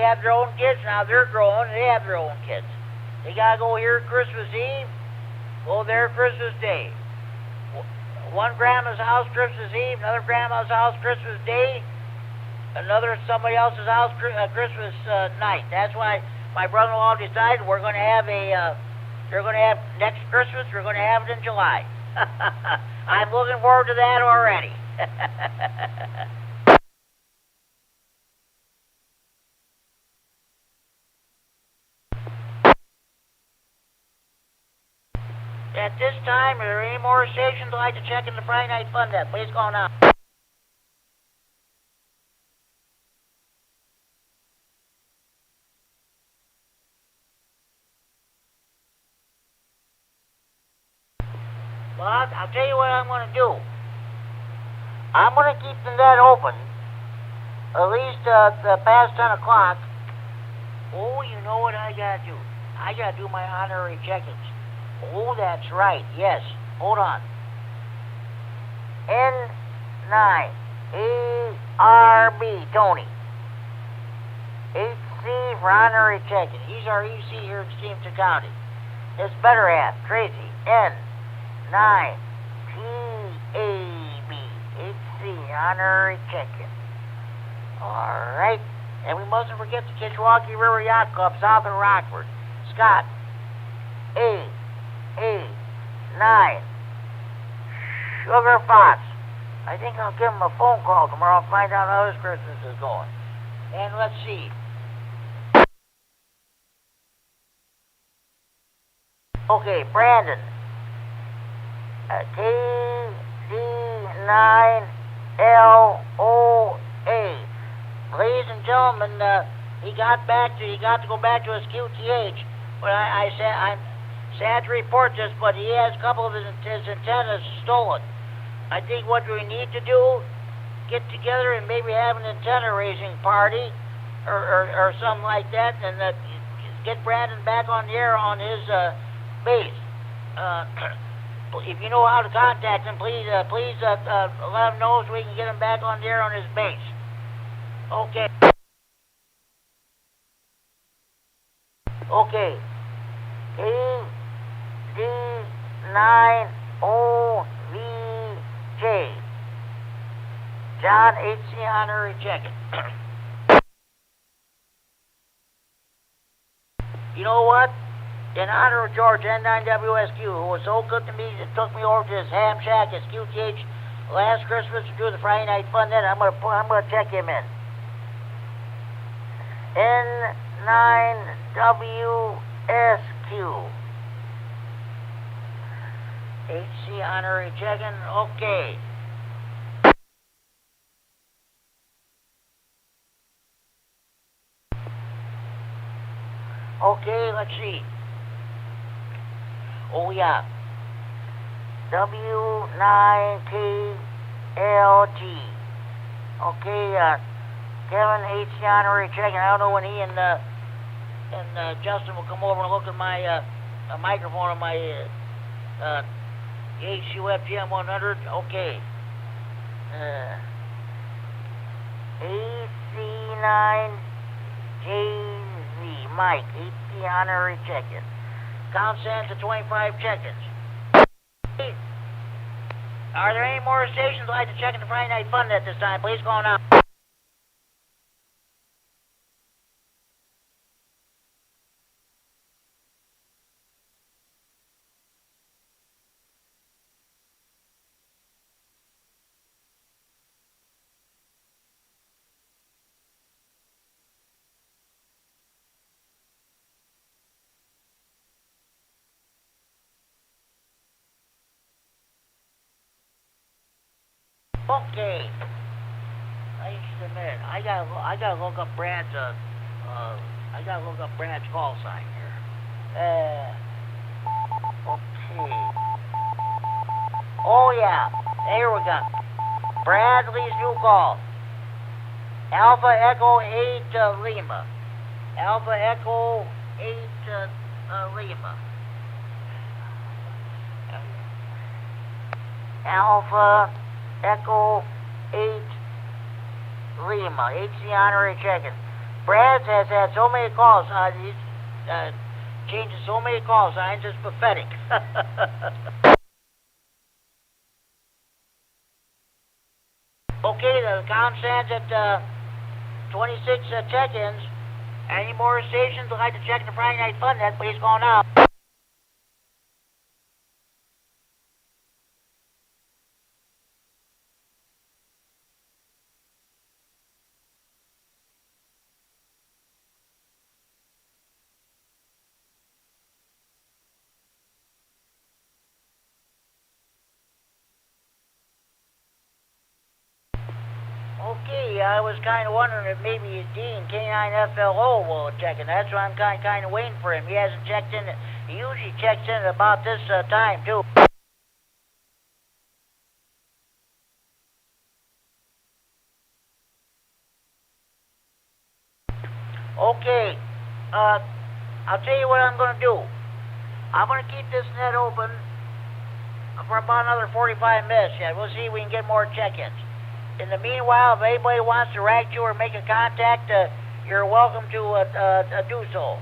have their own kids. Now they're grown, and they have their own kids. They gotta go here Christmas Eve, go there Christmas Day. One grandma's house Christmas Eve, another grandma's house Christmas Day, another somebody else's house Christmas night. That's why my brother-in-law decided they're going to have next Christmas. We're going to have it in July. I'm looking forward to that already. At this time, are there any more stations who'd like to check in the Friday Night Fun Net? Please call now. Well, I'll tell you what I'm going to do. I'm going to keep the net open at least past 10 o'clock. Oh, you know what I got to do? I got to do my honorary check-ins. Oh, that's right. Yes. Hold on. N9ARB, Tony. HC for honorary check-in. He's our EC here in Stevenson County. It's better at Tracy. N9PAB. HC, honorary check-in. All right. And we mustn't forget the Kishwaukee River Yacht Club south of Rockford. Scott. A9 Sugar Fox. I think I'll give him a phone call tomorrow and find out how his Christmas is going. And let's see. Okay, Brandon. KD9LOA. Ladies and gentlemen, he got to go back to his QTH. But I'm sad to report this, but he has a couple of his antennas stolen. I think what we need to do, get together and maybe have an antenna raising party or something like that, and get Brandon back on the air on his base. If you know how to contact him, please let him know so we can get him back on the air on his base. Okay. Okay. KD9OVJ. John H.C. honorary check-in. You know what? In honor of George N9WSQ, who was so good to me that took me over to his ham shack at QTH last Christmas to do the Friday Night Fun Net, I'm gonna check him in. N9WSQ. HC honorary check-in. Okay. Okay, let's see. Oh, yeah. W9KLG. Okay, Kevin HC honorary checking. I don't know when he and Justin will come over and look at my microphone on my HCUF GM100. Okay. AC9JZ Mike, HC honorary check-in. Count stands to 25 check-ins. Are there any more stations like to check in the Friday Night Fun at this time? Please go now. Okay. Just a minute. I gotta look up Brad's call sign here. Okay. Oh yeah. Here we go. Bradley's new call. Alpha Echo 8 Lima. Alpha Echo 8 Lima. Alpha Echo 8 Lima, HC honorary check-in. Brad has had so many calls, he's changing so many call signs, it's pathetic. Okay, the count stands at 26 check-ins. Any more stations would like to check the Friday Night Fun net, please go now. Okay, I was kind of wondering if maybe Dean, K9FLO, will check in. That's why I'm kind of waiting for him. He hasn't checked in. He usually checks in at about this time, too. Okay, I'll tell you what I'm going to do. I'm going to keep this net open for about another 45 minutes yet. We'll see if we can get more check-ins. In the meanwhile, if anybody wants to write you or make a contact, you're welcome to do so.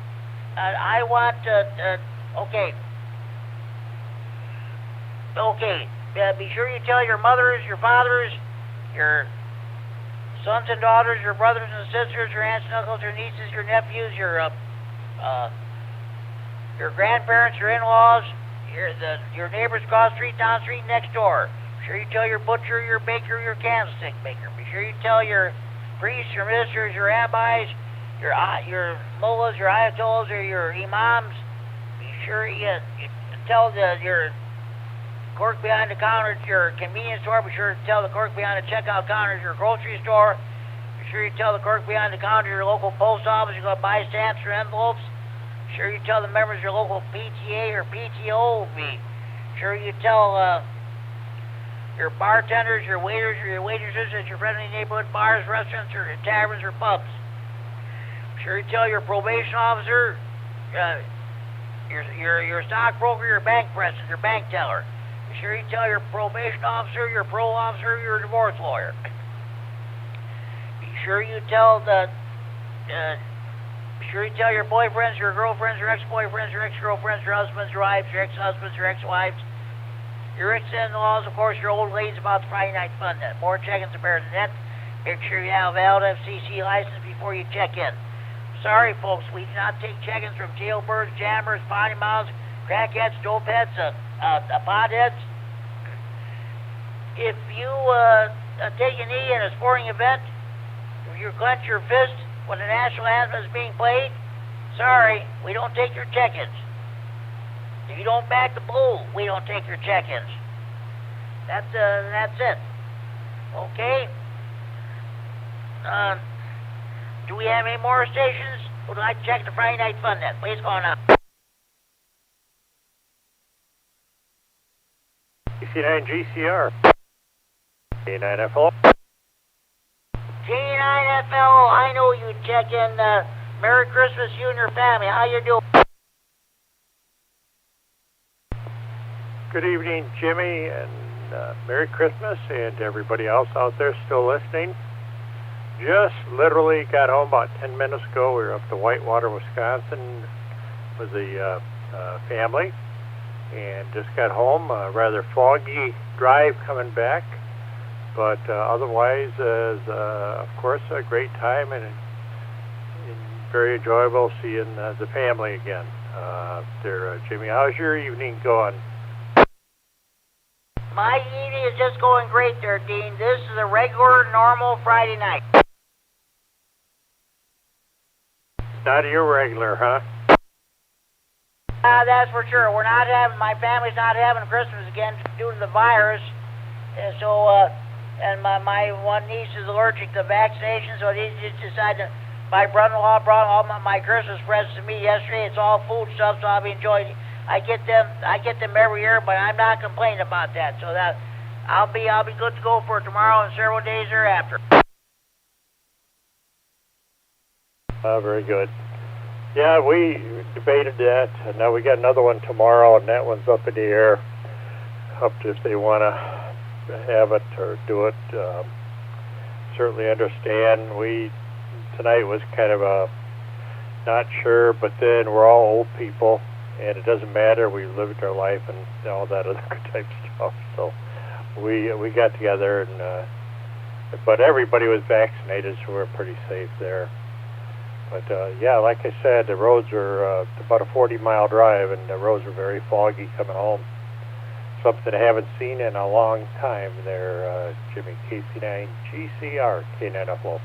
I want, okay. Okay, be sure you tell your mothers, your fathers, your sons and daughters, your brothers and sisters, your aunts and uncles, your nieces, your nephews, your grandparents, your in-laws, your neighbors across the street, down the street, next door. Be sure you tell your butcher, your baker, your candlestick maker. Be sure you tell your priests, your ministers, your rabbis, your mullahs, your ayatollahs, or your imams. Be sure you tell your clerk behind the counter at your convenience store. Be sure to tell the clerk behind the checkout counter at your grocery store. Be sure you tell the clerk behind the counter at your local post office you're going to buy stamps or envelopes. Be sure you tell the members of your local PTA or PTO. Be sure you tell your bartenders, your waiters, or your waitresses at your friendly neighborhood bars, restaurants, or taverns, or pubs. Be sure you tell your probation officer, your stockbroker, your bank president, your bank teller. Be sure you tell your probation officer, your parole officer, your divorce lawyer. Be sure you tell your boyfriends, your girlfriends, your ex-boyfriends, your ex-girlfriends, your husbands, your wives, your ex-husbands, your ex-wives, your ex-in-laws, of course, your old ladies about the Friday Night Fun net. More check-ins about the net. Make sure you have a valid FCC license before you check in. Sorry, folks, we do not take check-ins from jailbirds, jammers, potty mouths, crackheads, dopeheads, potheads. If you take a knee in a sporting event, if you clench your fist when the national anthem is being played, sorry, we don't take your check-ins. If you don't back the blue, we don't take your check-ins. That's it. Okay? Do we have any more stations who'd like to check the Friday Night Fun net? Please go on up. KC9GCR. K9FL. K9FL, I know you check in. Merry Christmas, you and your family. How you doing? Good evening, Jimmy, and Merry Christmas, and everybody else out there still listening. Just literally got home about 10 minutes ago. We were up to Whitewater, Wisconsin with the family, and just got home. A rather foggy drive coming back, but otherwise, of course, a great time and very enjoyable seeing the family again. There, Jimmy, how's your evening going? My evening is just going great there, Dean. This is a regular, normal Friday night. Not irregular, huh? That's for sure. We're not having, my family's not having Christmas again due to the virus. And so, and my one niece is allergic to vaccination, so they just decided to, my brother-in-law brought all my Christmas presents to me yesterday. It's all food stuff, so I'll be enjoying it. I get them every year, but I'm not complaining about that. So that I'll be good to go for tomorrow and several days thereafter. Very good. Yeah, we debated that, and now we got another one tomorrow, and that one's up in the air, up to if they want to have it or do it. Certainly understand. Tonight was kind of a not sure, but then we're all old people, and it doesn't matter. We lived our life and all that other type stuff. So we got together, and but everybody was vaccinated, so we're pretty safe there. But yeah, like I said, the roads are about a 40-mile drive, and the roads are very foggy coming home. Something I haven't seen in a long time there, Jimmy. KC9GCR, K9FL.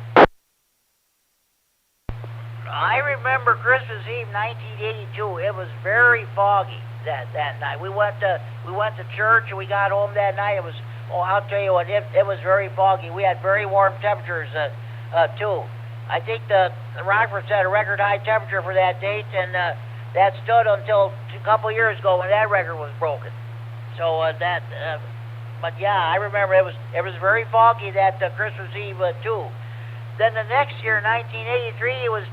I remember Christmas Eve 1982. It was very foggy that night. We went to church and we got home that night. It was, oh, I'll tell you what, it was very foggy. We had very warm temperatures too. I think the Rockford set a record high temperature for that date, and that stood until a couple years ago when that record was broken. So but yeah, I remember it was very foggy that Christmas Eve too. Then the next year, 1983, it was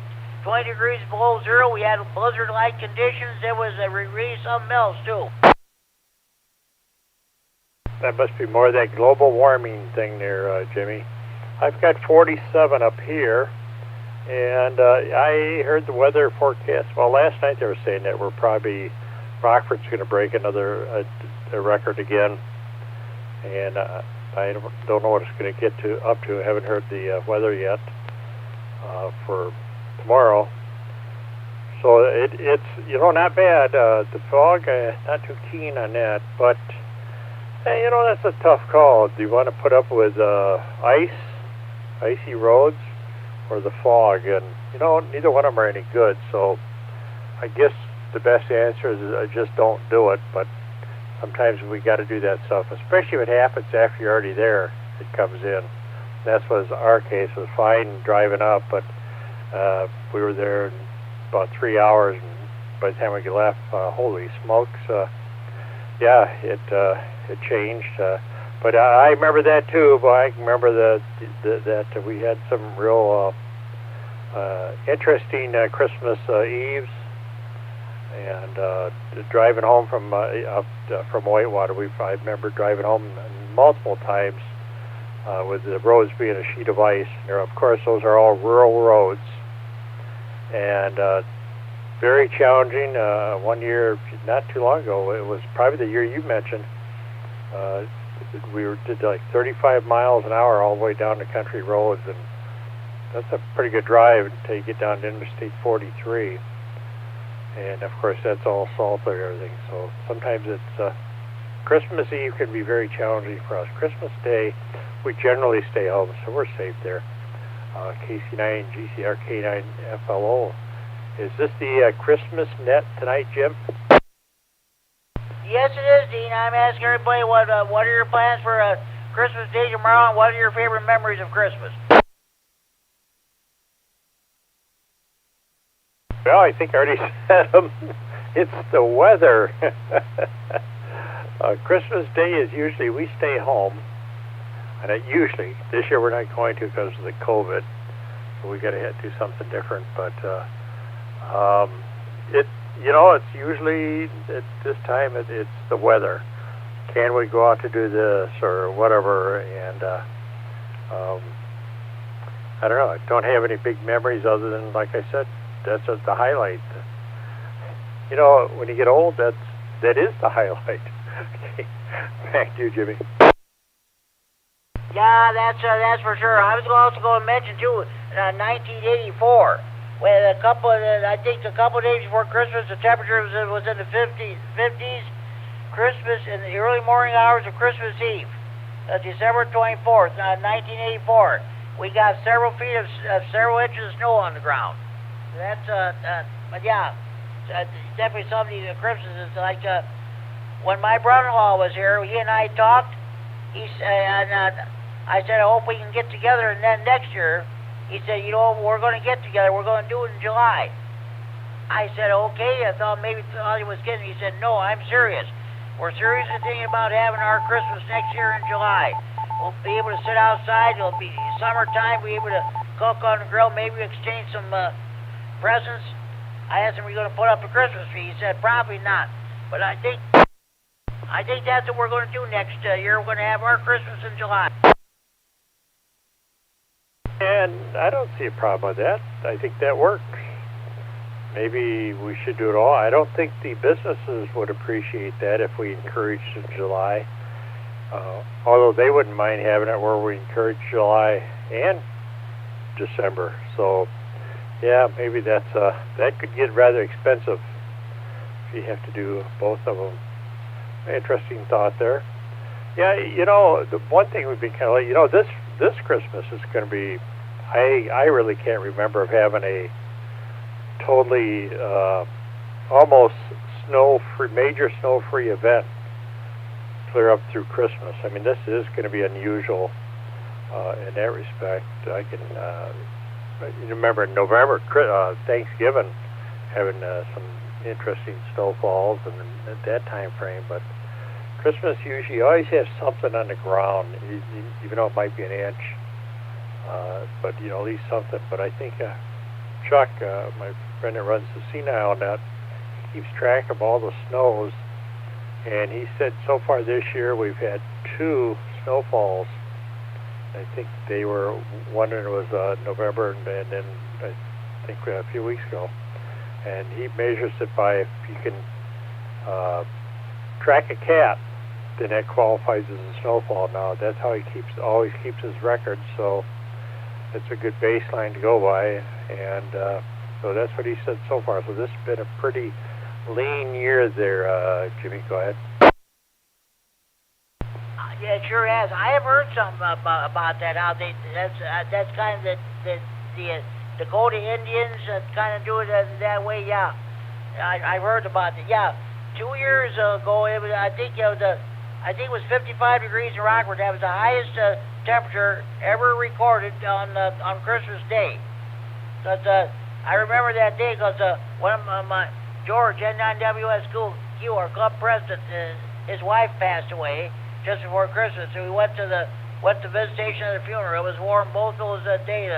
20 degrees below zero. We had blizzard-like conditions. It was really something else too. That must be more of that global warming thing there, Jimmy. I've got 47 up here, and I heard the weather forecast. Well, last night they were saying that Rockford's going to break another a record again, and I don't know what it's going to get up to. I haven't heard the weather yet for tomorrow. So it's not bad. The fog, not too keen on that, but hey, that's a tough call. Do you want to put up with icy roads, or the fog? And neither one of them are any good. So I guess the best answer is just don't do it. But sometimes we got to do that stuff, especially if it happens after you're already there. It comes in. That's was our case. It was fine driving up, but we were there in about 3 hours, and by the time we left, holy smokes! Yeah, it changed. But I remember that too. But I remember that we had some real interesting Christmas Eves, and driving home from Whitewater. I remember driving home multiple times with the roads being a sheet of ice. Of course, those are all rural roads, and very challenging. One year, not too long ago, it was probably the year you mentioned. We did like 35 miles an hour all the way down the country roads, and that's a pretty good drive until you get down to Interstate 43. And of course, that's all salt and everything. So sometimes it's Christmas Eve can be very challenging for us. Christmas Day, we generally stay home, so we're safe there. KC9GCR, K9FLO. Is this the Christmas net tonight, Jim? Yes, it is, Dean. I'm asking everybody what are your plans for Christmas Day tomorrow, and what are your favorite memories of Christmas? Well, I think I already said them. It's the weather. Christmas Day is usually we stay home, and usually this year we're not going to because of the COVID, so we got to do something different. But it's usually at this time it's the weather. Can we go out to do this or whatever? And I don't know. I don't have any big memories other than, like I said, that's just the highlight. When you get old, that is the highlight. Okay. Back to you, Jimmy. Yeah, that's for sure. I was also going to mention too, 1984, when I think a couple of days before Christmas, the temperature was in the 50s. Christmas in the early morning hours of Christmas Eve, December 24th, 1984. We got several feet of several inches of snow on the ground. That's but yeah, definitely something. Christmas is like when my brother-in-law was here. He and I talked. He said, I said, I hope we can get together. And then next year, he said, we're going to get together. We're going to do it in July. I said, okay. I thought he was kidding. He said, no, I'm serious. We're seriously thinking about having our Christmas next year in July. We'll be able to sit outside. It'll be summertime. We'll be able to cook on the grill. Maybe exchange some presents. I asked him, are you going to put up a Christmas tree? He said, probably not. But I think that's what we're going to do next year. We're going to have our Christmas in July. And I don't see a problem with that. I think that works. Maybe we should do it all. I don't think the businesses would appreciate that if we encouraged in July. Although they wouldn't mind having it where we encourage July and December. So, yeah, maybe that could get rather expensive if you have to do both of them. Interesting thought there. Yeah, the one thing would be kind of like, this Christmas is going to be, I really can't remember of having a totally almost major snow-free event clear up through Christmas. I mean, this is going to be unusual in that respect. I can remember in November, Thanksgiving, having some interesting snowfalls and at that time frame, but Christmas usually always has something on the ground, even though it might be an inch, but at least something. But I think Chuck, my friend that runs the Senile Net, keeps track of all the snows, and he said so far this year we've had 2 snowfalls. I think they were, one it was November, and then I think a few weeks ago. And he measures it by if you can track a cat, then that qualifies as a snowfall. Now that's how he always keeps his records. So it's a good baseline to go by, and so that's what he said so far. So this has been a pretty lean year there, Jimmy. Go ahead. Yeah, it sure has. I have heard something about that. How that's kind of the Dakota Indians kind of do it that way. Yeah, I've heard about it. Yeah, 2 years ago, I think it was 55 degrees in Rockford. That was the highest temperature ever recorded on Christmas Day. But I remember that day because one of my George, N9WSQ, our club president, his wife passed away just before Christmas. So we went to visitation of the funeral. It was warm both those days.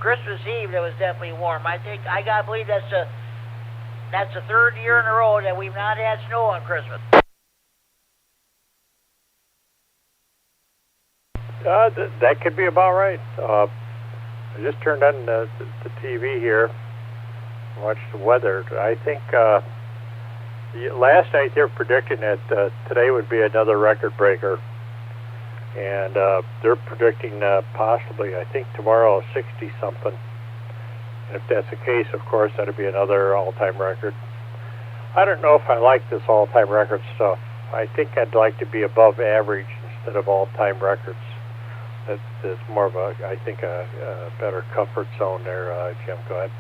Christmas Eve, it was definitely warm. I believe that's the 3rd year in a row that we've not had snow on Christmas. That could be about right. I just turned on the TV here, watched the weather. I think last night they were predicting that today would be another record breaker, and they're predicting possibly, I think tomorrow, 60-something. And if that's the case, of course, that'd be another all-time record. I don't know if I like this all-time record stuff. I think I'd like to be above average instead of all-time records. That's more of a better comfort zone there, Jim. Go ahead.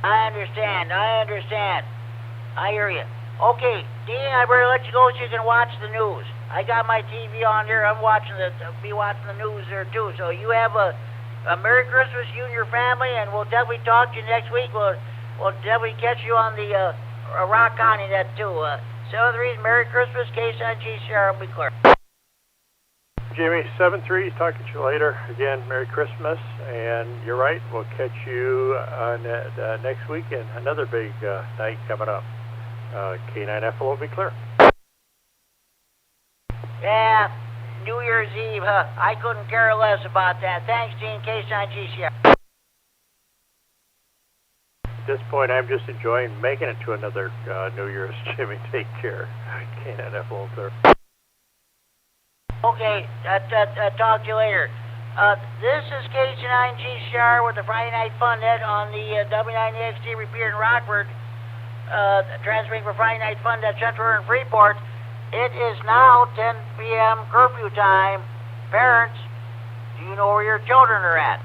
I understand. I hear you. Okay, Dean, I better let you go so you can watch the news. I got my TV on here. I'm be watching the news there too. So you have a Merry Christmas, you and your family, and we'll definitely talk to you next week. We'll definitely catch you on the Rock County net too. 73's Merry Christmas, K9GCR will be clear. Jimmy, 73's talking to you later. Again, Merry Christmas, and you're right, we'll catch you next weekend. Another big night coming up. K9F will be clear. Yeah, New Year's Eve, huh? I couldn't care less about that. Thanks, Gene, K9GCR. At this point, I'm just enjoying making it to another New Year's. Jimmy, take care. K9F will be clear. Okay, talk to you later. This is K9GCR with the Friday Night Fun Net on the W9AXD Repeater in Rockford, transmitting for Friday Night Fun Net Central and Freeport. It is now 10 p.m. curfew time. Parents, do you know where your children are at?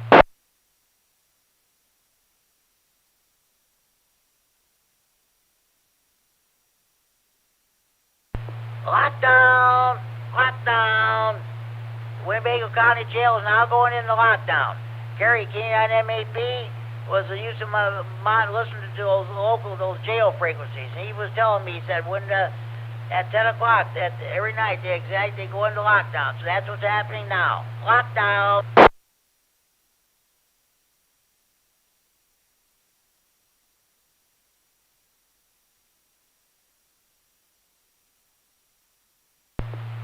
Lockdown! Lockdown! Winnebago County Jail is now going into lockdown. Gary, K9MED, was using listening to those jail frequencies. And he was telling me, he said, when at 10 o'clock, that every night they go into lockdown. So that's what's happening now. Lockdown!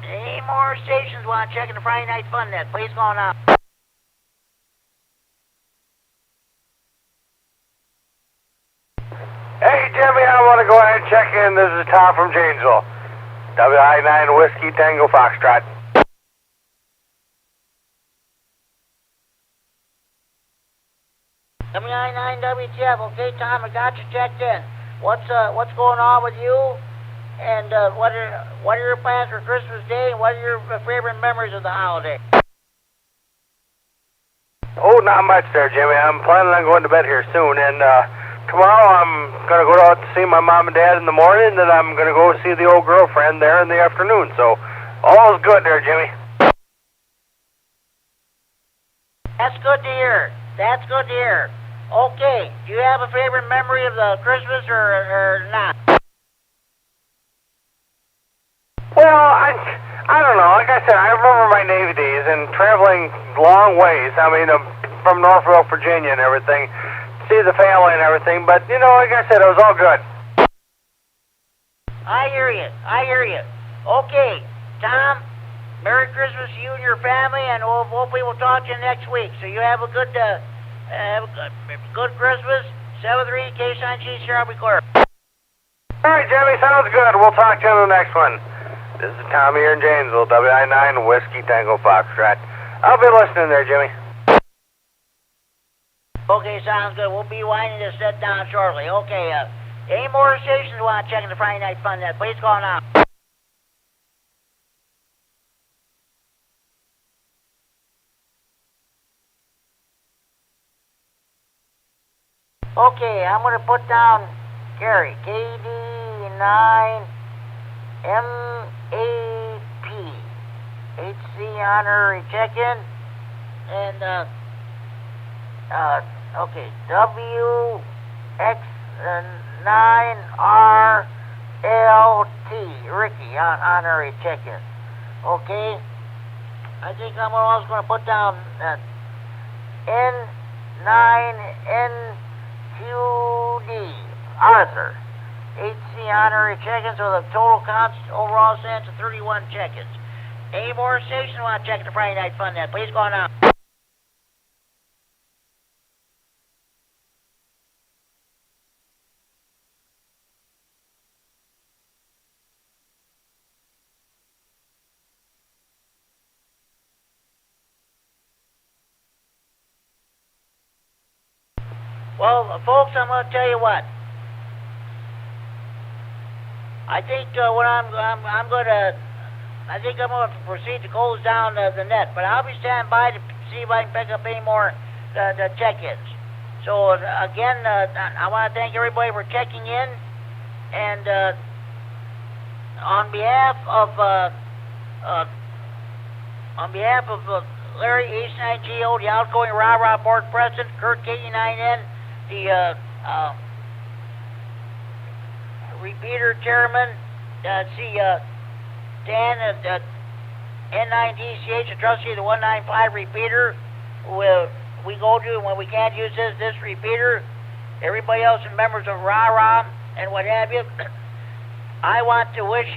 Any more stations want to check in the Friday Night Fun Net? Please go on out. Hey, Jimmy, I want to go ahead and check in. This is Tom from Janesville. WI9 Whiskey Tango Foxtrot. W9WTF. Okay, Tom, I got you checked in. What's going on with you? And what are your plans for Christmas Day? And what are your favorite memories of the holiday? Oh, not much there, Jimmy. I'm planning on going to bed here soon, and tomorrow I'm going to go out to see my mom and dad in the morning, then I'm going to go see the old girlfriend there in the afternoon. So, all's good there, Jimmy. That's good to hear. That's good to hear. Okay, do you have a favorite memory of the Christmas or not? Well, I don't know. Like I said, I remember my Navy days and traveling long ways. I mean, from Norfolk, Virginia and everything. See the family and everything. But, you know, like I said, it was all good. I hear you. I hear you. Okay, Tom, Merry Christmas to you and your family, and hopefully we'll talk to you next week. So you have a good Christmas. 73 K9GCR will be clear. All right, Jimmy, sounds good. We'll talk to you in the next one. This is Tommy here in Janesville, WI9 Whiskey Tango Foxtrot. I'll be listening there, Jimmy. Okay, sounds good. We'll be winding this set down shortly. Okay, any more stations want to check in the Friday Night Fun Net? Please call now. Okay, I'm going to put down Gary, KD9MED, HC honorary check-in, and, okay, W9RFD Ricky, honorary check-in. Okay, I think I'm also going to put down N9NQD Arthur, HC honorary check-in, so the total count overall stands to 31 check-ins. Any more stations want to check the Friday Night Fun Net? Please go on out. Well, folks, I'm going to tell you what. I think I'm going to proceed to close down the net, but I'll be standing by to see if I can pick up any more the check-ins. So again, I want to thank everybody for checking in, and on behalf of Larry H9GO, the outgoing rah-rah board president, Kurt K9N, the repeater chairman, Dan at N9DCH, the trustee of the 195 repeater, we go to when we can't use this repeater. Everybody else and members of Rah-Rah and what have you, I want to wish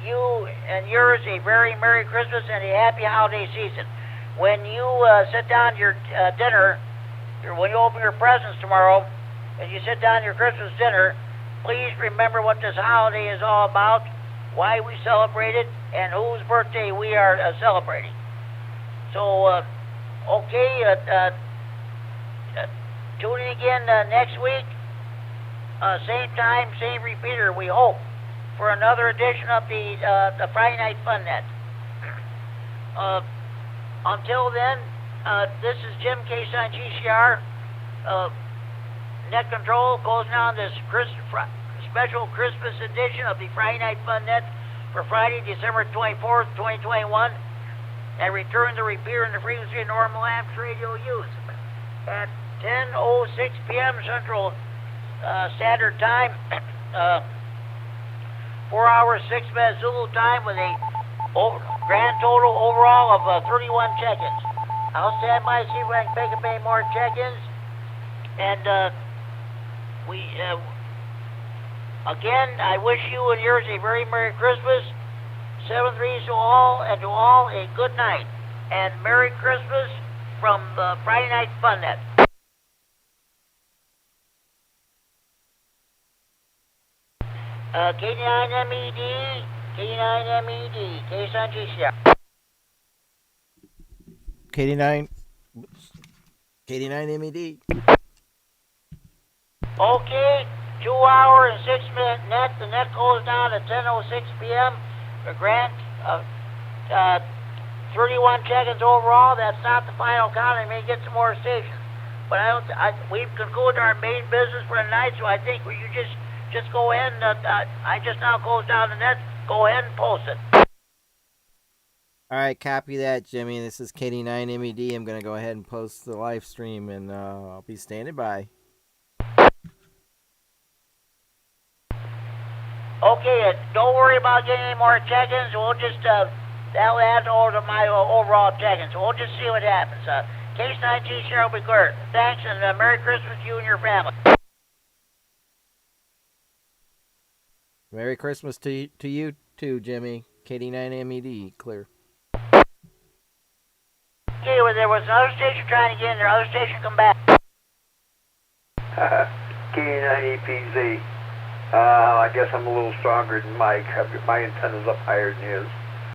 you and yours a very Merry Christmas and a happy holiday season. When you sit down to your dinner, when you open your presents tomorrow, and you sit down to your Christmas dinner, please remember what this holiday is all about, why we celebrate it, and whose birthday we are celebrating. So, okay, tune in again next week, same time, same repeater, we hope, for another edition of the Friday Night Fun Net. Until then, this is Jim K9 GCR. Net Control closing on this special Christmas edition of the Friday Night Fun Net for Friday, December 24th, 2021, and return the repeater in the frequency of normal amps radio use at 10:06 p.m. Central Standard Time, 4 hours, 6 minutes Zulu time with a grand total overall of 31 check-ins. I'll stand by to see if I can pick up any more check-ins. And again, I wish you and yours a very Merry Christmas. 7-3 to all, and to all a good night. And Merry Christmas from the Friday Night Fun Net. KD9MED, KD9MED, K9 GCR. KD9MED. Okay, 2 hour and 6 minute net. The net goes down at 10:06 p.m. The grant of 31 check-ins overall. That's not the final count. I may get some more stations, but we've concluded our main business for the night. So I think you just go ahead and I just now closed down the net. Go ahead and post it. All right, copy that, Jimmy. This is KD9MED. I'm going to go ahead and post the live stream, and I'll be standing by. Okay, don't worry about getting any more check-ins. We'll just, that'll add over to my overall check-ins. So we'll just see what happens. K9 GCR will be clear. Thanks, and Merry Christmas to you and your family. Merry Christmas to you too, Jimmy. KD9MED, clear. Okay, well, there was another station trying to get in there. Other station come back. K9EPZ. I guess I'm a little stronger than Mike. My antenna's up higher than his.